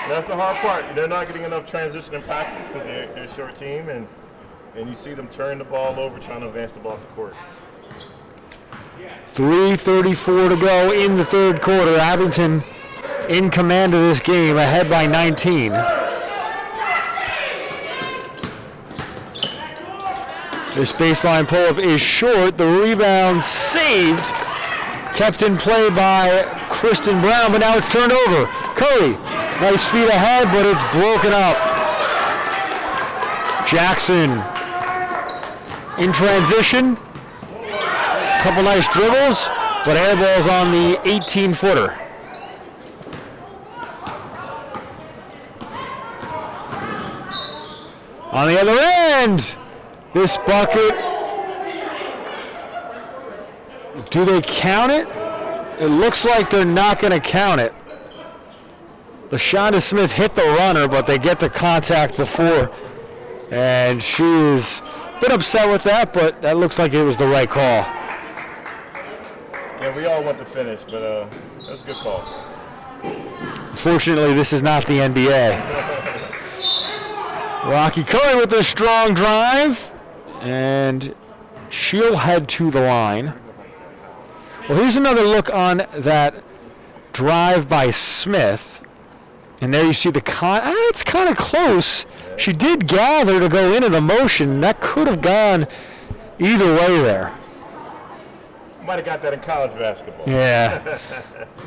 And that's the hard part. They're not getting enough transition in practice because they're a short team, and you see them turn the ball over trying to advance the ball to the court. 3:34 to go in the third quarter. Abington in command of this game, ahead by 19. This baseline pull-up is short. The rebound saved. Kept in play by Kristen Brown, but now it's turned over. Curry, nice feet ahead, but it's broken up. Jackson in transition. Couple nice dribbles, but air balls on the 18-footer. On the other end, this bucket, do they count it? It looks like they're not going to count it. LaShonda Smith hit the runner, but they get the contact before, and she is a bit upset with that, but that looks like it was the right call. Yeah, we all want to finish, but that's a good call. Fortunately, this is not the NBA. Rocky Curry with a strong drive, and she'll head to the line. Well, here's another look on that drive by Smith. And there you see the it's kind of close. She did gather to go into the motion. That could have gone either way there. Might have got that in college basketball. Yeah.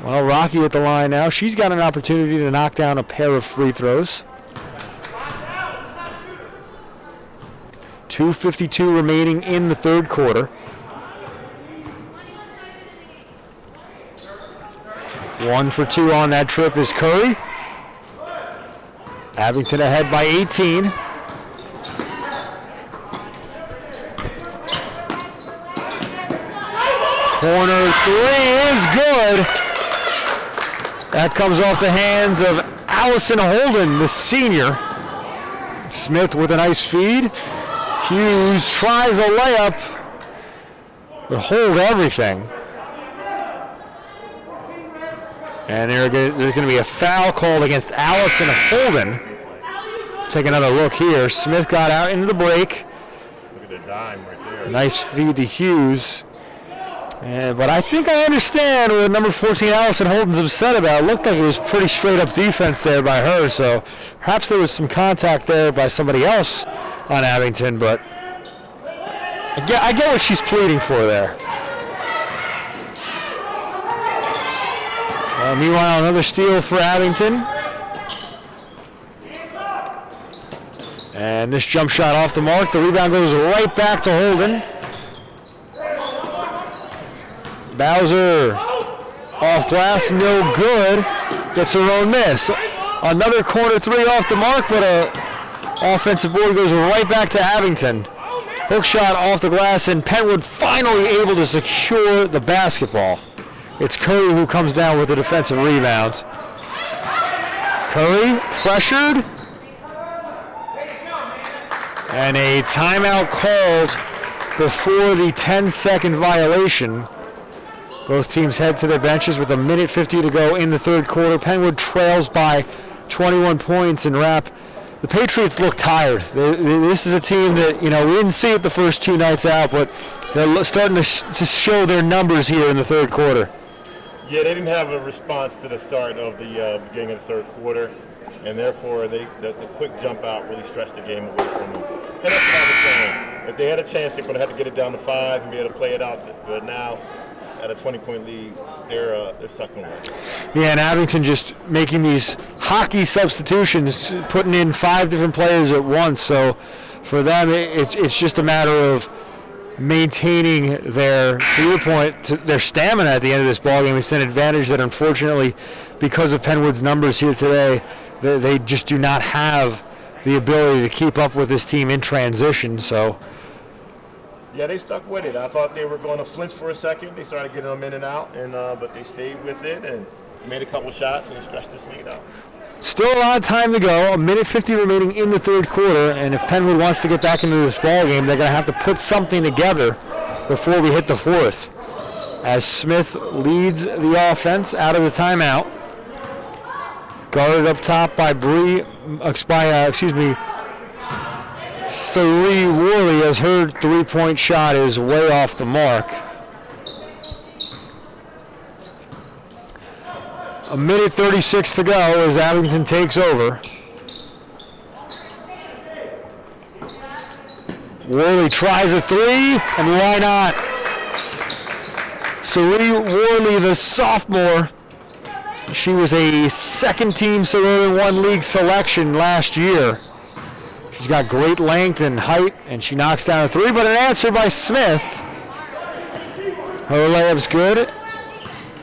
Well, Rocky at the line now. She's got an opportunity to knock down a pair of free throws. 2:52 remaining in the third quarter. One for two on that trip is Curry. Abington ahead by 18. Corner three is good. That comes off the hands of Allison Holden, the senior. Smith with a nice feed. Hughes tries a layup, but hold everything. And there's going to be a foul called against Allison Holden. Take another look here. Smith got out into the break. Look at the dime right there. Nice feed to Hughes. But I think I understand what number 14 Allison Holden's upset about. It looked like it was pretty straight up defense there by her, so perhaps there was some contact there by somebody else on Abington, but I get what she's pleading for there. Meanwhile, another steal for Abington. And this jump shot off the mark. The rebound goes right back to Holden. Bowser off glass, no good. Gets her own miss. Another corner three off the mark, but a offensive board goes right back to Abington. Hook shot off the glass, and Penwood finally able to secure the basketball. It's Curry who comes down with the defensive rebound. Curry pressured. And a timeout called before the 10-second violation. Both teams head to their benches with 1:50 to go in the third quarter. Penwood trails by 21 points and wrap. The Patriots look tired. This is a team that, we didn't see it the first two nights out, but they're starting to show their numbers here in the third quarter. Yeah, they didn't have a response to the start of the beginning of the third quarter, and therefore the quick jump out really stretched the game away from them. And that's what I was saying. If they had a chance, they're going to have to get it down to 5 and be able to play it out. But now, at a 20-point lead, they're sucking away. Yeah, and Abington just making these hockey substitutions, putting in 5 different players at once. So for them, it's just a matter of maintaining their, to your point, their stamina at the end of this ballgame. It's an advantage that, unfortunately, because of Penwood's numbers here today, they just do not have the ability to keep up with this team in transition. So. Yeah, they stuck with it. I thought they were going to flinch for a second. They started getting them in and out, but they stayed with it and made a couple shots and stretched this lead out. Still a lot of time to go. 1:50 remaining in the third quarter, and if Penwood wants to get back into this ball game, they're going to have to put something together before we hit the fourth. As Smith leads the offense out of the timeout, guarded up top by Cerie Worley, as her three-point shot is way off the mark. 1:36 to go as Abington takes over. Worley tries a three, and why not? Cerie Worley, the sophomore, she was a second-team Suburban 1 League selection last year. She's got great length and height, and she knocks down a three, but an answer by Smith. Her layup's good.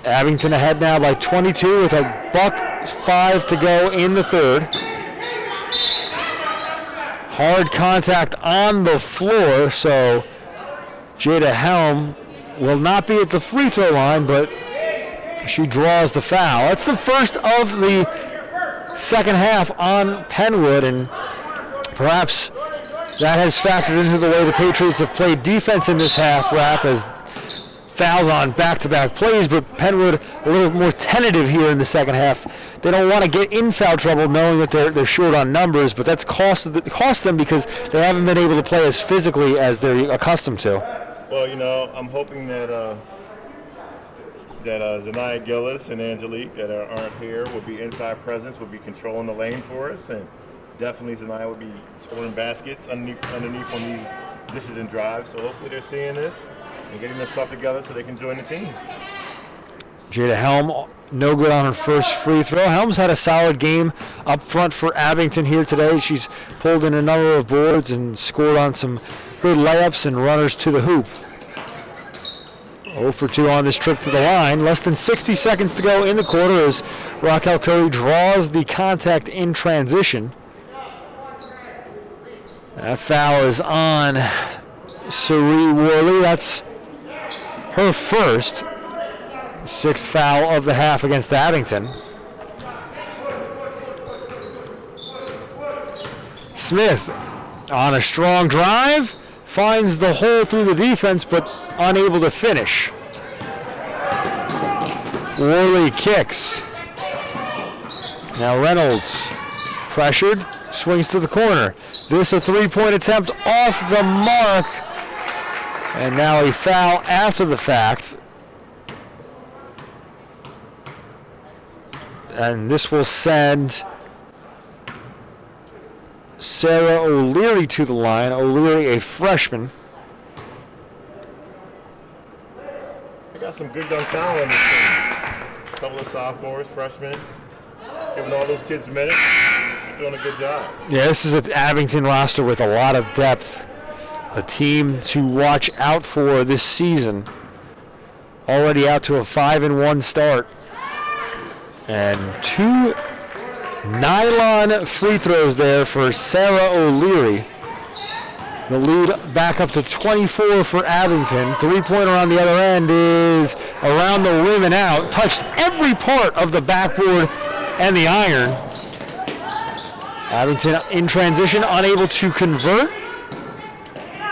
Abington ahead now by 22 with $1:05 to go in the third. Hard contact on the floor, so Jada Helm will not be at the free throw line, but she draws the foul. It's the first of the second half on Penwood, and perhaps that has factored into the way the Patriots have played defense in this half wrap, as fouls on back-to-back plays, but Penwood a little more tentative here in the second half. They don't want to get in foul trouble knowing that they're short on numbers, but that's cost them because they haven't been able to play as physically as they're accustomed to. Well, I'm hoping that Zanaya Gillis and Angelique that aren't here will be inside presence, will be controlling the lane for us, and definitely Zanaya will be scoring baskets underneath on these dishes and drives. So hopefully they're seeing this and getting their stuff together so they can join the team. Jada Helm, no good on her first free throw. Helm's had a solid game up front for Abington here today. She's pulled in a number of boards and scored on some good layups and runners to the hoop. 0 for 2 on this trip to the line. Less than 60 seconds to go in the quarter as Raquel Curry draws the contact in transition. That foul is on Cerie Worley. That's her first. Sixth foul of the half against Abington. Smith on a strong drive, finds the hole through the defense, but unable to finish. Worley kicks. Now Reynolds, pressured, swings to the corner. This a three-point attempt off the mark. And now a foul after the fact. And this will send Sarah O'Leary to the line. O'Leary, a freshman. They got some good young talent in this team. A couple of sophomores, freshmen. Giving all those kids minutes. They're doing a good job. Yeah, this is an Abington roster with a lot of depth. A team to watch out for this season. Already out to a 5-1 start. And 2 nylon free throws there for Sarah O'Leary. The lead back up to 24 for Abington. Three-pointer on the other end is around the rim and out. Touched every part of the backboard and the iron. Abington in transition, unable to convert.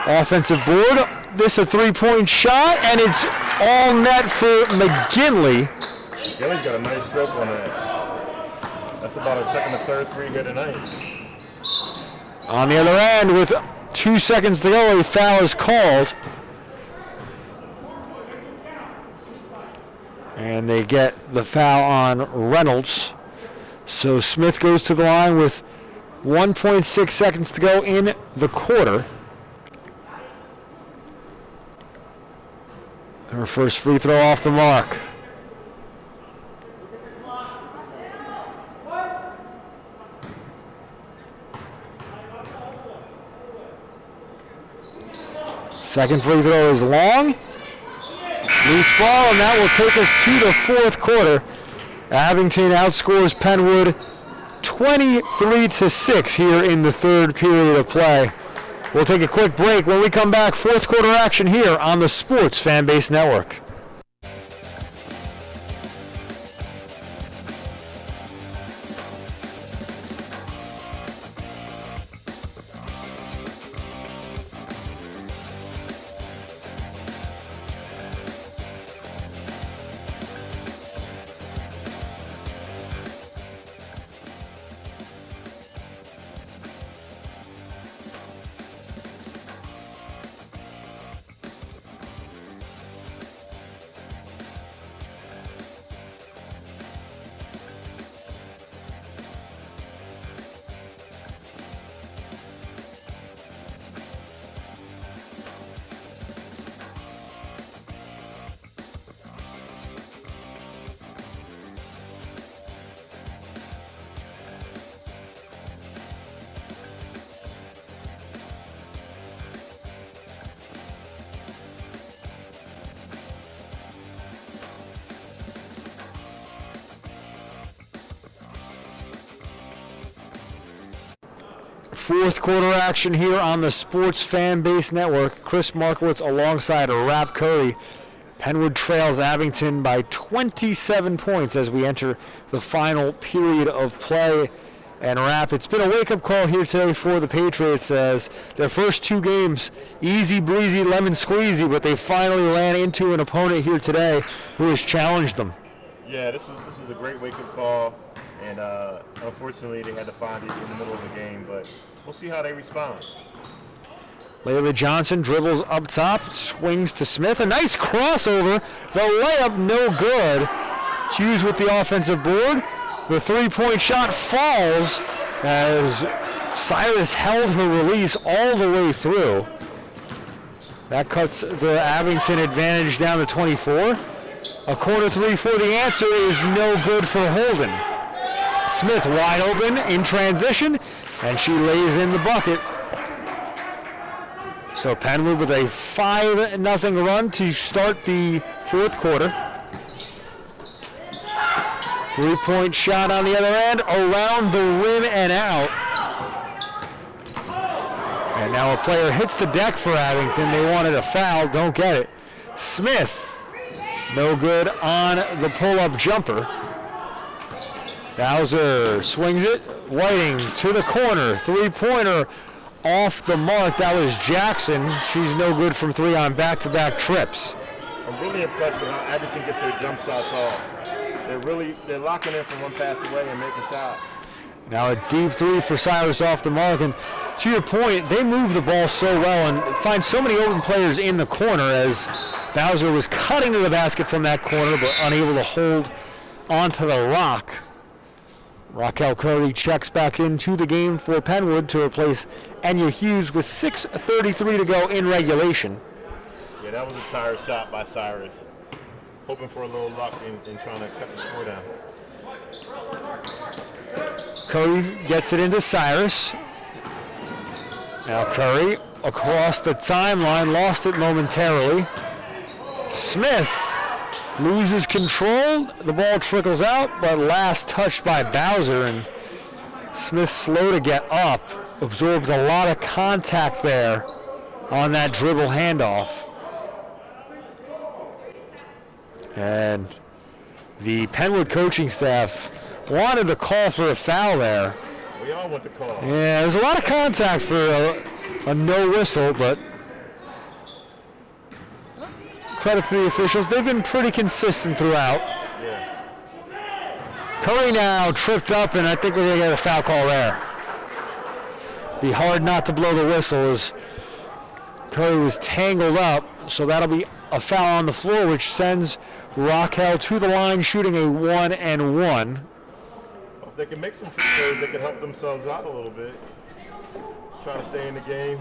Offensive board. This a three-point shot, and it's all net for McGinley. Gilly's got a nice stroke on that. That's about a second or third three here tonight. On the other end, with 2 seconds to go, a foul is called. And they get the foul on Reynolds. So Smith goes to the line with 1.6 seconds to go in the quarter. Her first free throw off the mark. Second free throw is long. Loose ball, and that will take us to the fourth quarter. Abington outscores Penwood 23-6 here in the third period of play. We'll take a quick break. When we come back, fourth quarter action here on the Sports Fanbase Network. Fourth quarter action here on the Sports Fanbase Network. Chris Markowitz alongside Rap Curry. Penwood trails Abington by 27 points as we enter the final period of play. And Rap, it's been a wake-up call here today for the Patriots as their first two games, easy breezy, lemon squeezy, but they finally ran into an opponent here today who has challenged them. Yeah, this was a great wake-up call, and unfortunately they had to find it in the middle of the game, but we'll see how they respond. Layla Johnson dribbles up top, swings to Smith. A nice crossover. The layup no good. Hughes with the offensive board. The three-point shot falls as Cyrus held her release all the way through. That cuts the Abington advantage down to 24. A corner three for the answer is no good for Holden. Smith wide open in transition, and she lays in the bucket. So Penwood with a 5-0 run to start the fourth quarter. Three-point shot on the other end, around the rim and out. And now a player hits the deck for Abington. They wanted a foul, don't get it. Smith, no good on the pull-up jumper. Bowser swings it. Whiting to the corner. Three-pointer off the mark. That was Jackson. She's no good from three on back-to-back trips. I'm really impressed with how Abington gets their jump shots off. they're locking in from one pass away and making shots. Now a deep three for Cyrus off the mark, and to your point, they move the ball so well and find so many open players in the corner as Bowser was cutting to the basket from that corner but unable to hold onto the rock. Raquel Curry checks back into the game for Penwood to replace Enya Hughes with 6:33 to go in regulation. Yeah, that was a tired shot by Cyrus. Hoping for a little luck in trying to cut the score down. Curry gets it into Cyrus. Now Curry across the timeline, lost it momentarily. Smith loses control. The ball trickles out, but last touched by Bowser, and Smith slow to get up. Absorbed a lot of contact there on that dribble handoff. And the Penwood coaching staff wanted to call for a foul there. We all want to call. Yeah, there's a lot of contact for a no whistle, but credit to the officials. They've been pretty consistent throughout. Yeah. Curry now tripped up, and I think we're going to get a foul call there. Be hard not to blow the whistle as Curry was tangled up, so that'll be a foul on the floor, which sends Raquel to the line shooting a 1-and-1. If they can make some free throws, they can help themselves out a little bit. Try to stay in the game.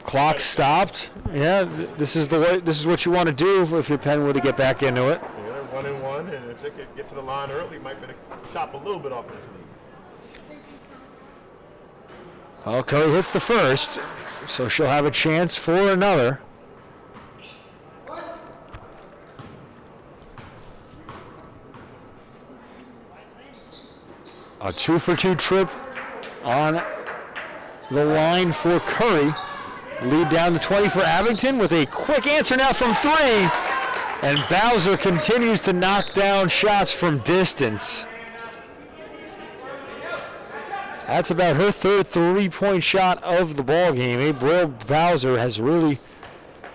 Clock stopped. Yeah, this is the way. This is what you want to do if you're Penwood to get back into it. Yeah, they're 1-and-1, and if they could get to the line early, might be able to chop a little bit off this lead. Well, Curry hits the first, so she'll have a chance for another. A 2-for-2 trip on the line for Curry. Lead down to 20 for Abington with a quick answer now from three. And Bowser continues to knock down shots from distance. That's about her third three-point shot of the ball game. Abril Bowser has really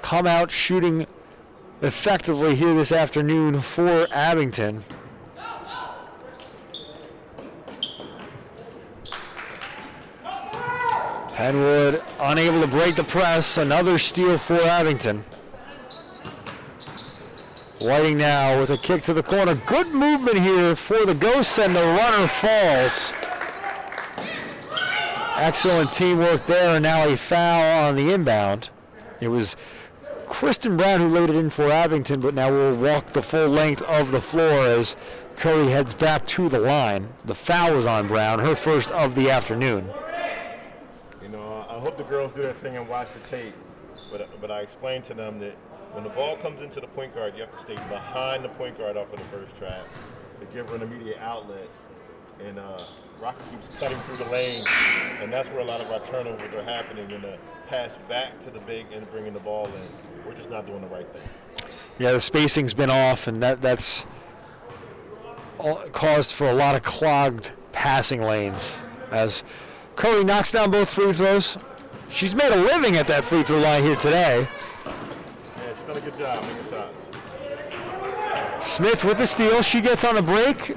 come out shooting effectively here this afternoon for Abington. Penwood unable to break the press. Another steal for Abington. Whiting now with a kick to the corner. Good movement here for the Ghosts, and the runner falls. Excellent teamwork there, and now a foul on the inbound. It was Kristen Brown who laid it in for Abington, but now will walk the full length of the floor as Curry heads back to the line. The foul was on Brown, her first of the afternoon. I hope the girls do their thing and watch the tape, but I explained to them that when the ball comes into the point guard, you have to stay behind the point guard off of the first trap to give her an immediate outlet. And Rocket keeps cutting through the lane, and that's where a lot of our turnovers are happening, in the pass back to the big and bringing the ball in. We're just not doing the right thing. Yeah, the spacing's been off, and that's caused for a lot of clogged passing lanes. As Curry knocks down both free throws. She's made a living at that free throw line here today. Yeah, she's done a good job making shots. Smith with the steal. She gets on the break,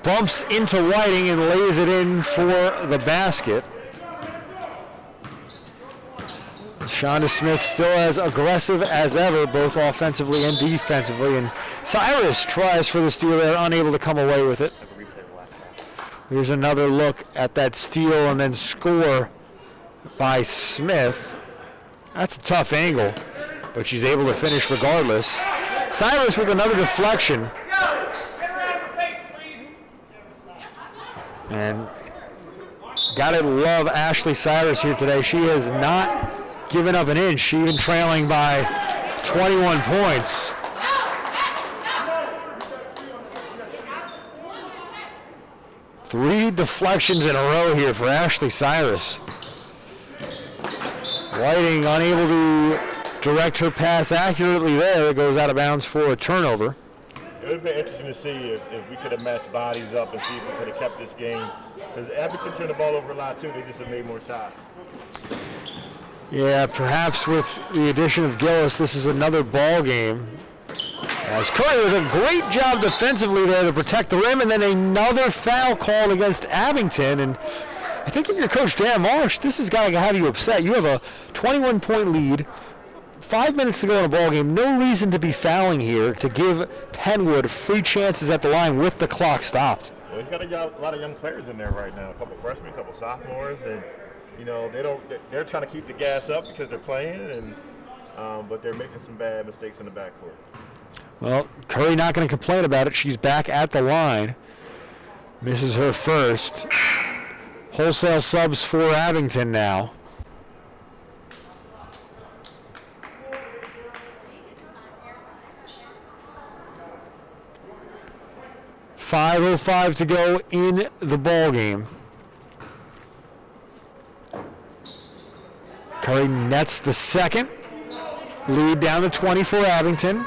bumps into Whiting, and lays it in for the basket. Shonda Smith still as aggressive as ever, both offensively and defensively. And Cyrus tries for the steal there, unable to come away with it. Here's another look at that steal and then score by Smith. That's a tough angle, but she's able to finish regardless. Cyrus with another deflection. And gotta love Ashley Cyrus here today. She has not given up an inch. She even trailing by 21 points. Three deflections in a row here for Ashley Cyrus. Whiting unable to direct her pass accurately there. It goes out of bounds for a turnover. It would have been interesting to see if we could have matched bodies up and see if we could have kept this game. Because Abington turned the ball over a lot too. They just have made more shots. Yeah, perhaps with the addition of Gillis, this is another ball game. As Curry does a great job defensively there to protect the rim, and then another foul called against Abington. And I think if you're Coach Dan Marsh, this has got to have you upset. You have a 21-point lead, 5 minutes to go in a ball game. No reason to be fouling here to give Penwood free chances at the line with the clock stopped. Well, he's got a lot of young players in there right now. A couple freshmen, a couple sophomores, and they're trying to keep the gas up because they're playing, and but they're making some bad mistakes in the backcourt. Well, Curry not going to complain about it. She's back at the line. Misses her first. Wholesale subs for Abington now. .5:05 to go in the ball game. Curry nets the second. Lead down to 20 for Abington.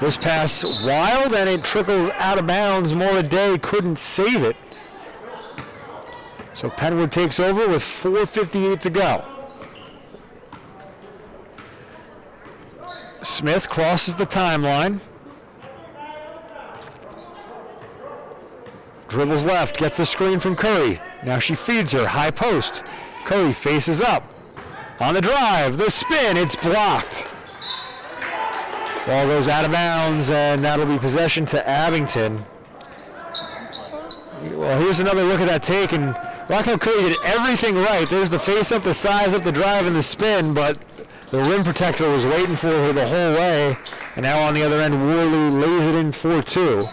This pass wild, and it trickles out of bounds. Day couldn't save it. So Penwood takes over with 4:58 to go. Smith crosses the timeline. Dribbles left, gets the screen from Curry. Now she feeds her, high post. Curry faces up. On the drive, the spin, it's blocked. Ball goes out of bounds, and that'll be possession to Abington. Well, here's another look at that take, and Rocco Curry did everything right. There's the face up, the size up, the drive, and the spin, but the rim protector was waiting for her the whole way, and now on the other end, Worley lays it in for two.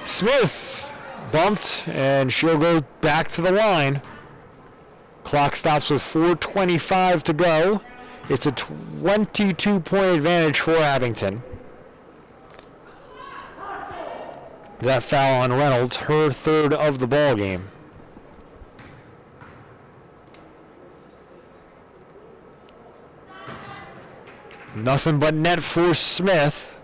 Smith bumped, and she'll go back to the line. Clock stops with 4:25 to go. It's a 22-point advantage for Abington. That foul on Reynolds, her third of the ball game. Nothing but net for Smith.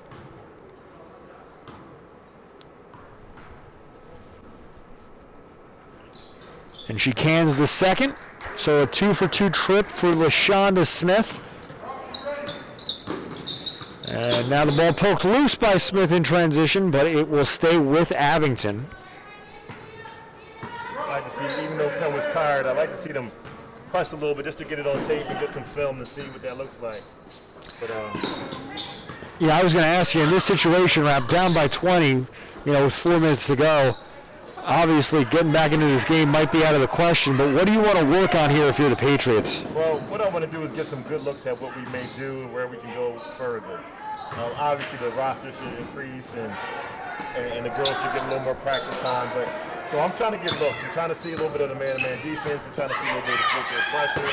And she cans the second. So a 2-for-2 trip for LaShonda Smith. And now the ball poked loose by Smith in transition, but it will stay with Abington. I like to see, even though Penn was tired, I like to see them press a little bit just to get it on tape and get some film to see what that looks like. But yeah, I was going to ask you, in this situation, wrapped down by 20, with 4 minutes to go, obviously getting back into this game might be out of the question, but what do you want to work on here if you're the Patriots? Well, what I want to do is get some good looks at what we may do and where we can go further. Obviously, the roster should increase and the girls should get a little more practice time. But so I'm trying to get looks. I'm trying to see a little bit of the man-to-man defense. I'm trying to see a little bit of the football pressure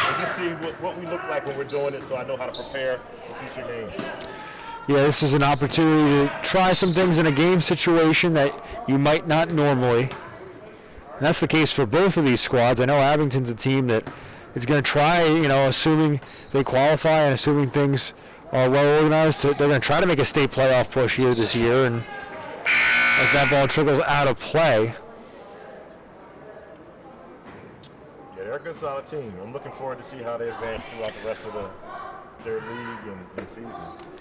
and just see what we look like when we're doing it, so I know how to prepare for future games. Yeah, this is an opportunity to try some things in a game situation that you might not normally. And that's the case for both of these squads. I know Abington's a team that is going to try, assuming they qualify and assuming things are well organized, they're going to try to make a state playoff push here this year. And as that ball trickles out of play. Yeah, they're a good solid team. I'm looking forward to see how they advance throughout the rest of their league and season.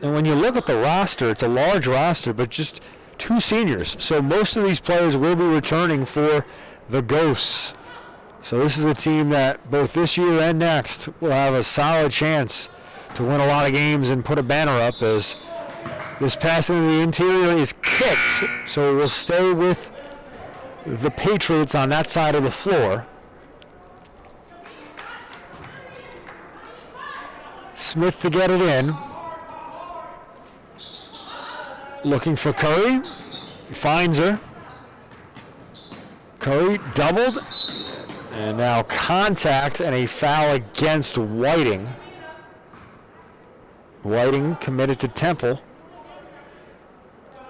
And when you look at the roster, it's a large roster, but just 2 seniors. So most of these players will be returning for the Ghosts. So this is a team that both this year and next will have a solid chance to win a lot of games and put a banner up, as this pass into the interior is kicked. So it will stay with the Patriots on that side of the floor. Smith to get it in. Looking for Curry. Finds her. Curry doubled. And now contact and a foul against Whiting. Whiting committed to Temple.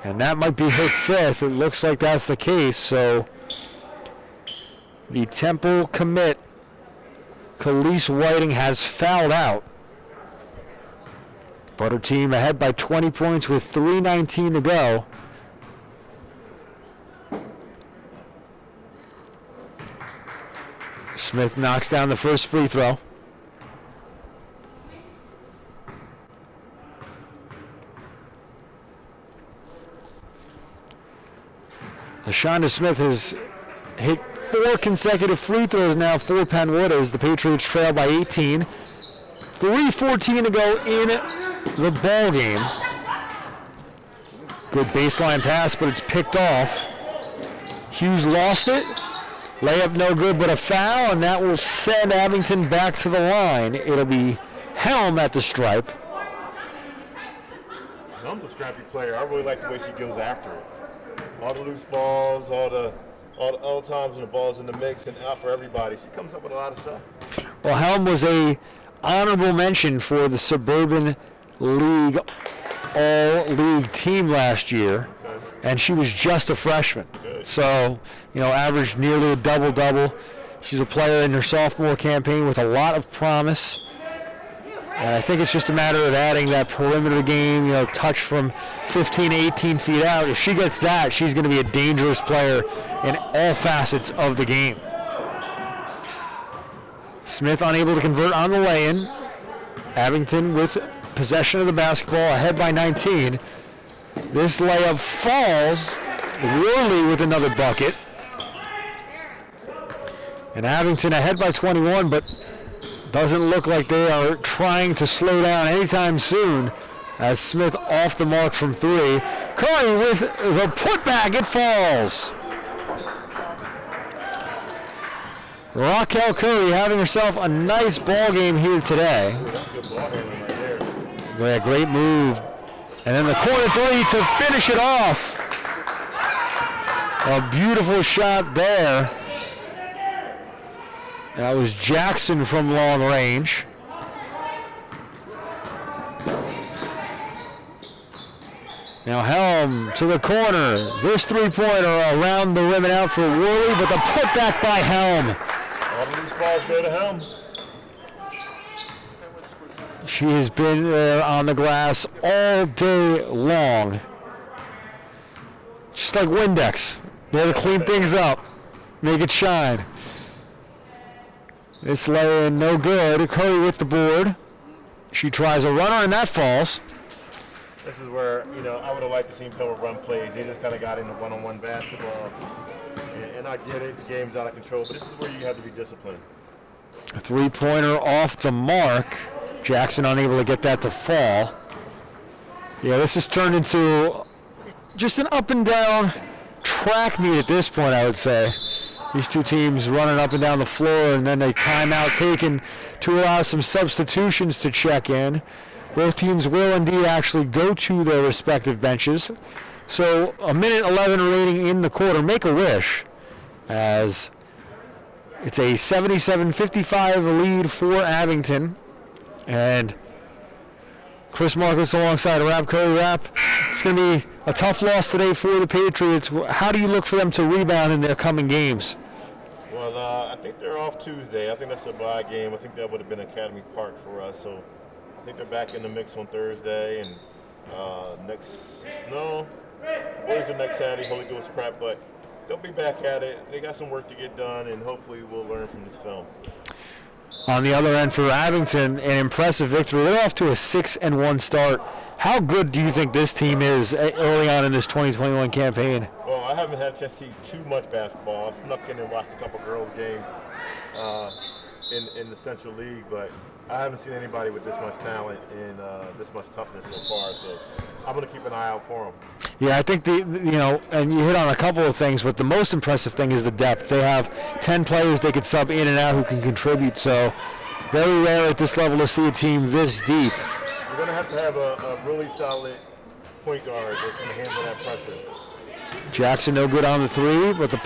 And that might be her 5th. It looks like that's the case. So the Temple commit, Khalees Whiting, has fouled out. But her team ahead by 20 points with 3:19 to go. Smith knocks down the first free throw. Shonda Smith has hit 4 consecutive free throws now for Penwood as the Patriots trail by 18. 3:14 to go in the ball game. Good baseline pass, but it's picked off. Hughes lost it. Layup no good, but a foul, and that will send Abington back to the line. It'll be Helm at the stripe. Helm's a scrappy player. I really like the way she goes after it. All the loose balls, all the times when the ball's in the mix and out for everybody. She comes up with a lot of stuff. Well, Helm was a honorable mention for the Suburban League All-League team last year, and she was just a freshman. Good. So, averaged nearly a double-double. She's a player in her sophomore campaign with a lot of promise. And I think it's just a matter of adding that perimeter game, touch from 15 to 18 feet out. If she gets that, she's going to be a dangerous player in all facets of the game. Smith unable to convert on the lay-in. Abington with possession of the basketball, ahead by 19. This layup falls. Worley with another bucket. And Abington ahead by 21, but doesn't look like they are trying to slow down anytime soon as Smith off the mark from 3. Curry with the putback. It falls. Raquel Curry having herself a nice ball game here today. Good ball handling right there. Yeah, great move. And then the corner 3 to finish it off. A beautiful shot there. That was Jackson from long range. Now Helm to the corner. This three-pointer around the rim and out for Worley, but the putback by Helm. All of these balls go to Helm. She has been there on the glass all day long. Just like Windex. There to clean things up. Make it shine. This lay-in no good. Curry with the board. She tries a runner and that falls. This is where, I would have liked to see Penn run plays. They just kind of got into one-on-one basketball. And I get it, the game's out of control, but this is where you have to be disciplined. A three-pointer off the mark. Jackson unable to get that to fall. Yeah, this has turned into just an up and down track meet at this point, I would say. These two teams running up and down the floor, and then a timeout taken to allow some substitutions to check in. Both teams will indeed actually go to their respective benches. So a minute 11 remaining in the quarter. Make a wish, as it's a 77-55 lead for Abington. And Chris Marcus alongside Rap Curry. Rap, it's going to be a tough loss today for the Patriots. How do you look for them to rebound in their coming games? Well, I think they're off Tuesday. I think that's a bye game. I think that would have been Academy Park for us. So I think they're back in the mix on Thursday. And next Saturday, Holy Ghost prep. But they'll be back at it. They got some work to get done, and hopefully we'll learn from this film. On the other end for Abington, an impressive victory. They're off to a 6-1 start. How good do you think this team is early on in this 2021 campaign? Well, I haven't had a chance to see too much basketball. I snuck in and watched a couple girls' games in the Central League, but I haven't seen anybody with this much talent and this much toughness so far. So I'm going to keep an eye out for them. Yeah, I think and you hit on a couple of things, but the most impressive thing is the depth. They have 10 players they could sub in and out who can contribute. So very rare at this level to see a team this deep. You're going to have a really solid point guard that's going to handle that pressure. Jackson no good on the 3, but the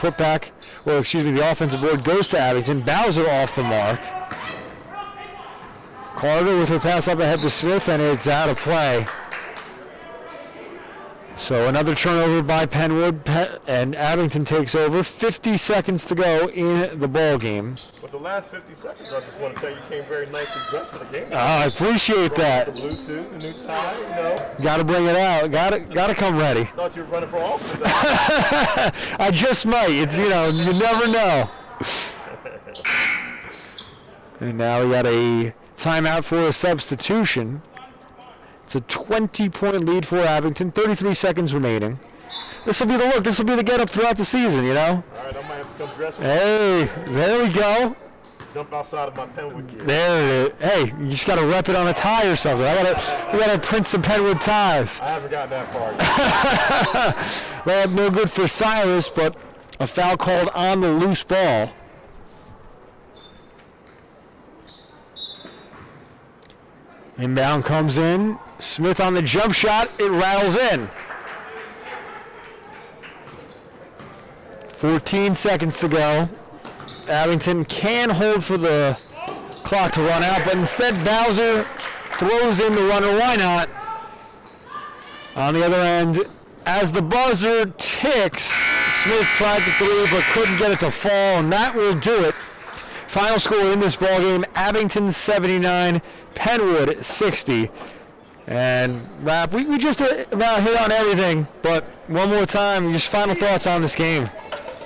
the offensive board goes to Abington. Bowser off the mark. Carter with her pass up ahead to Smith, and it's out of play. So another turnover by Penwood, and Abington takes over. 50 seconds to go in the ball game. But the last 50 seconds, I just want to tell you, came very nicely dressed for the game. I appreciate that. The blue suit, the new tie, Got to bring it out. Got to come ready. Thought you were running for office. I just might. It's you never know. And now we got a timeout for a substitution. It's a 20-point lead for Abington. 33 seconds remaining. This will be the look. This will be the get-up throughout the season, you know? All right, I might have to come dress with Hey, there we go. jump outside of my Penwood gear. There it is. Hey, you just got to rep it on a tie or something. We got to print some Penwood ties. I haven't gotten that far yet. Well, no good for Cyrus, but a foul called on the loose ball. Inbound comes in. Smith on the jump shot. It rattles in. 14 seconds to go. Abington can hold for the clock to run out, but instead Bowser throws in the runner. Why not? On the other end, as the buzzer ticks, Smith tried the three but couldn't get it to fall, and that will do it. Final score in this ballgame, Abington 79, Penwood 60. And Rap, we just about hit on everything, but one more time, just final thoughts on this game.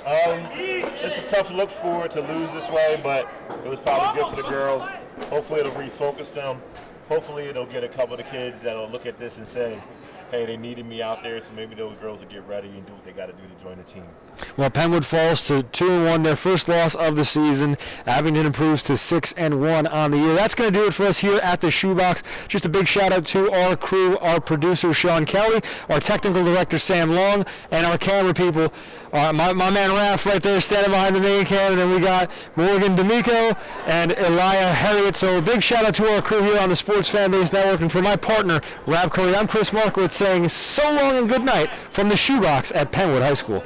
It's a tough look for it to lose this way, but it was probably good for the girls. Hopefully it'll refocus them. Hopefully it'll get a couple of the kids that'll look at this and say, hey, they needed me out there, so maybe those girls will get ready and do what they got to do to join the team. Well, Penwood falls to 2-1, their first loss of the season. Abington improves to 6-1 on the year. That's going to do it for us here at the Shoebox. Just a big shout out to our crew, our producer Sean Kelly, our technical director Sam Long, and our camera people. My man Raph right there standing behind the main cam, and then we got Morgan D'Amico and Elia Harriet. So a big shout out to our crew here on the Sports Fan Base Network, and for my partner, Rab Curry, I'm Chris Markowitz saying so long and good night from the Shoebox at Penwood High School.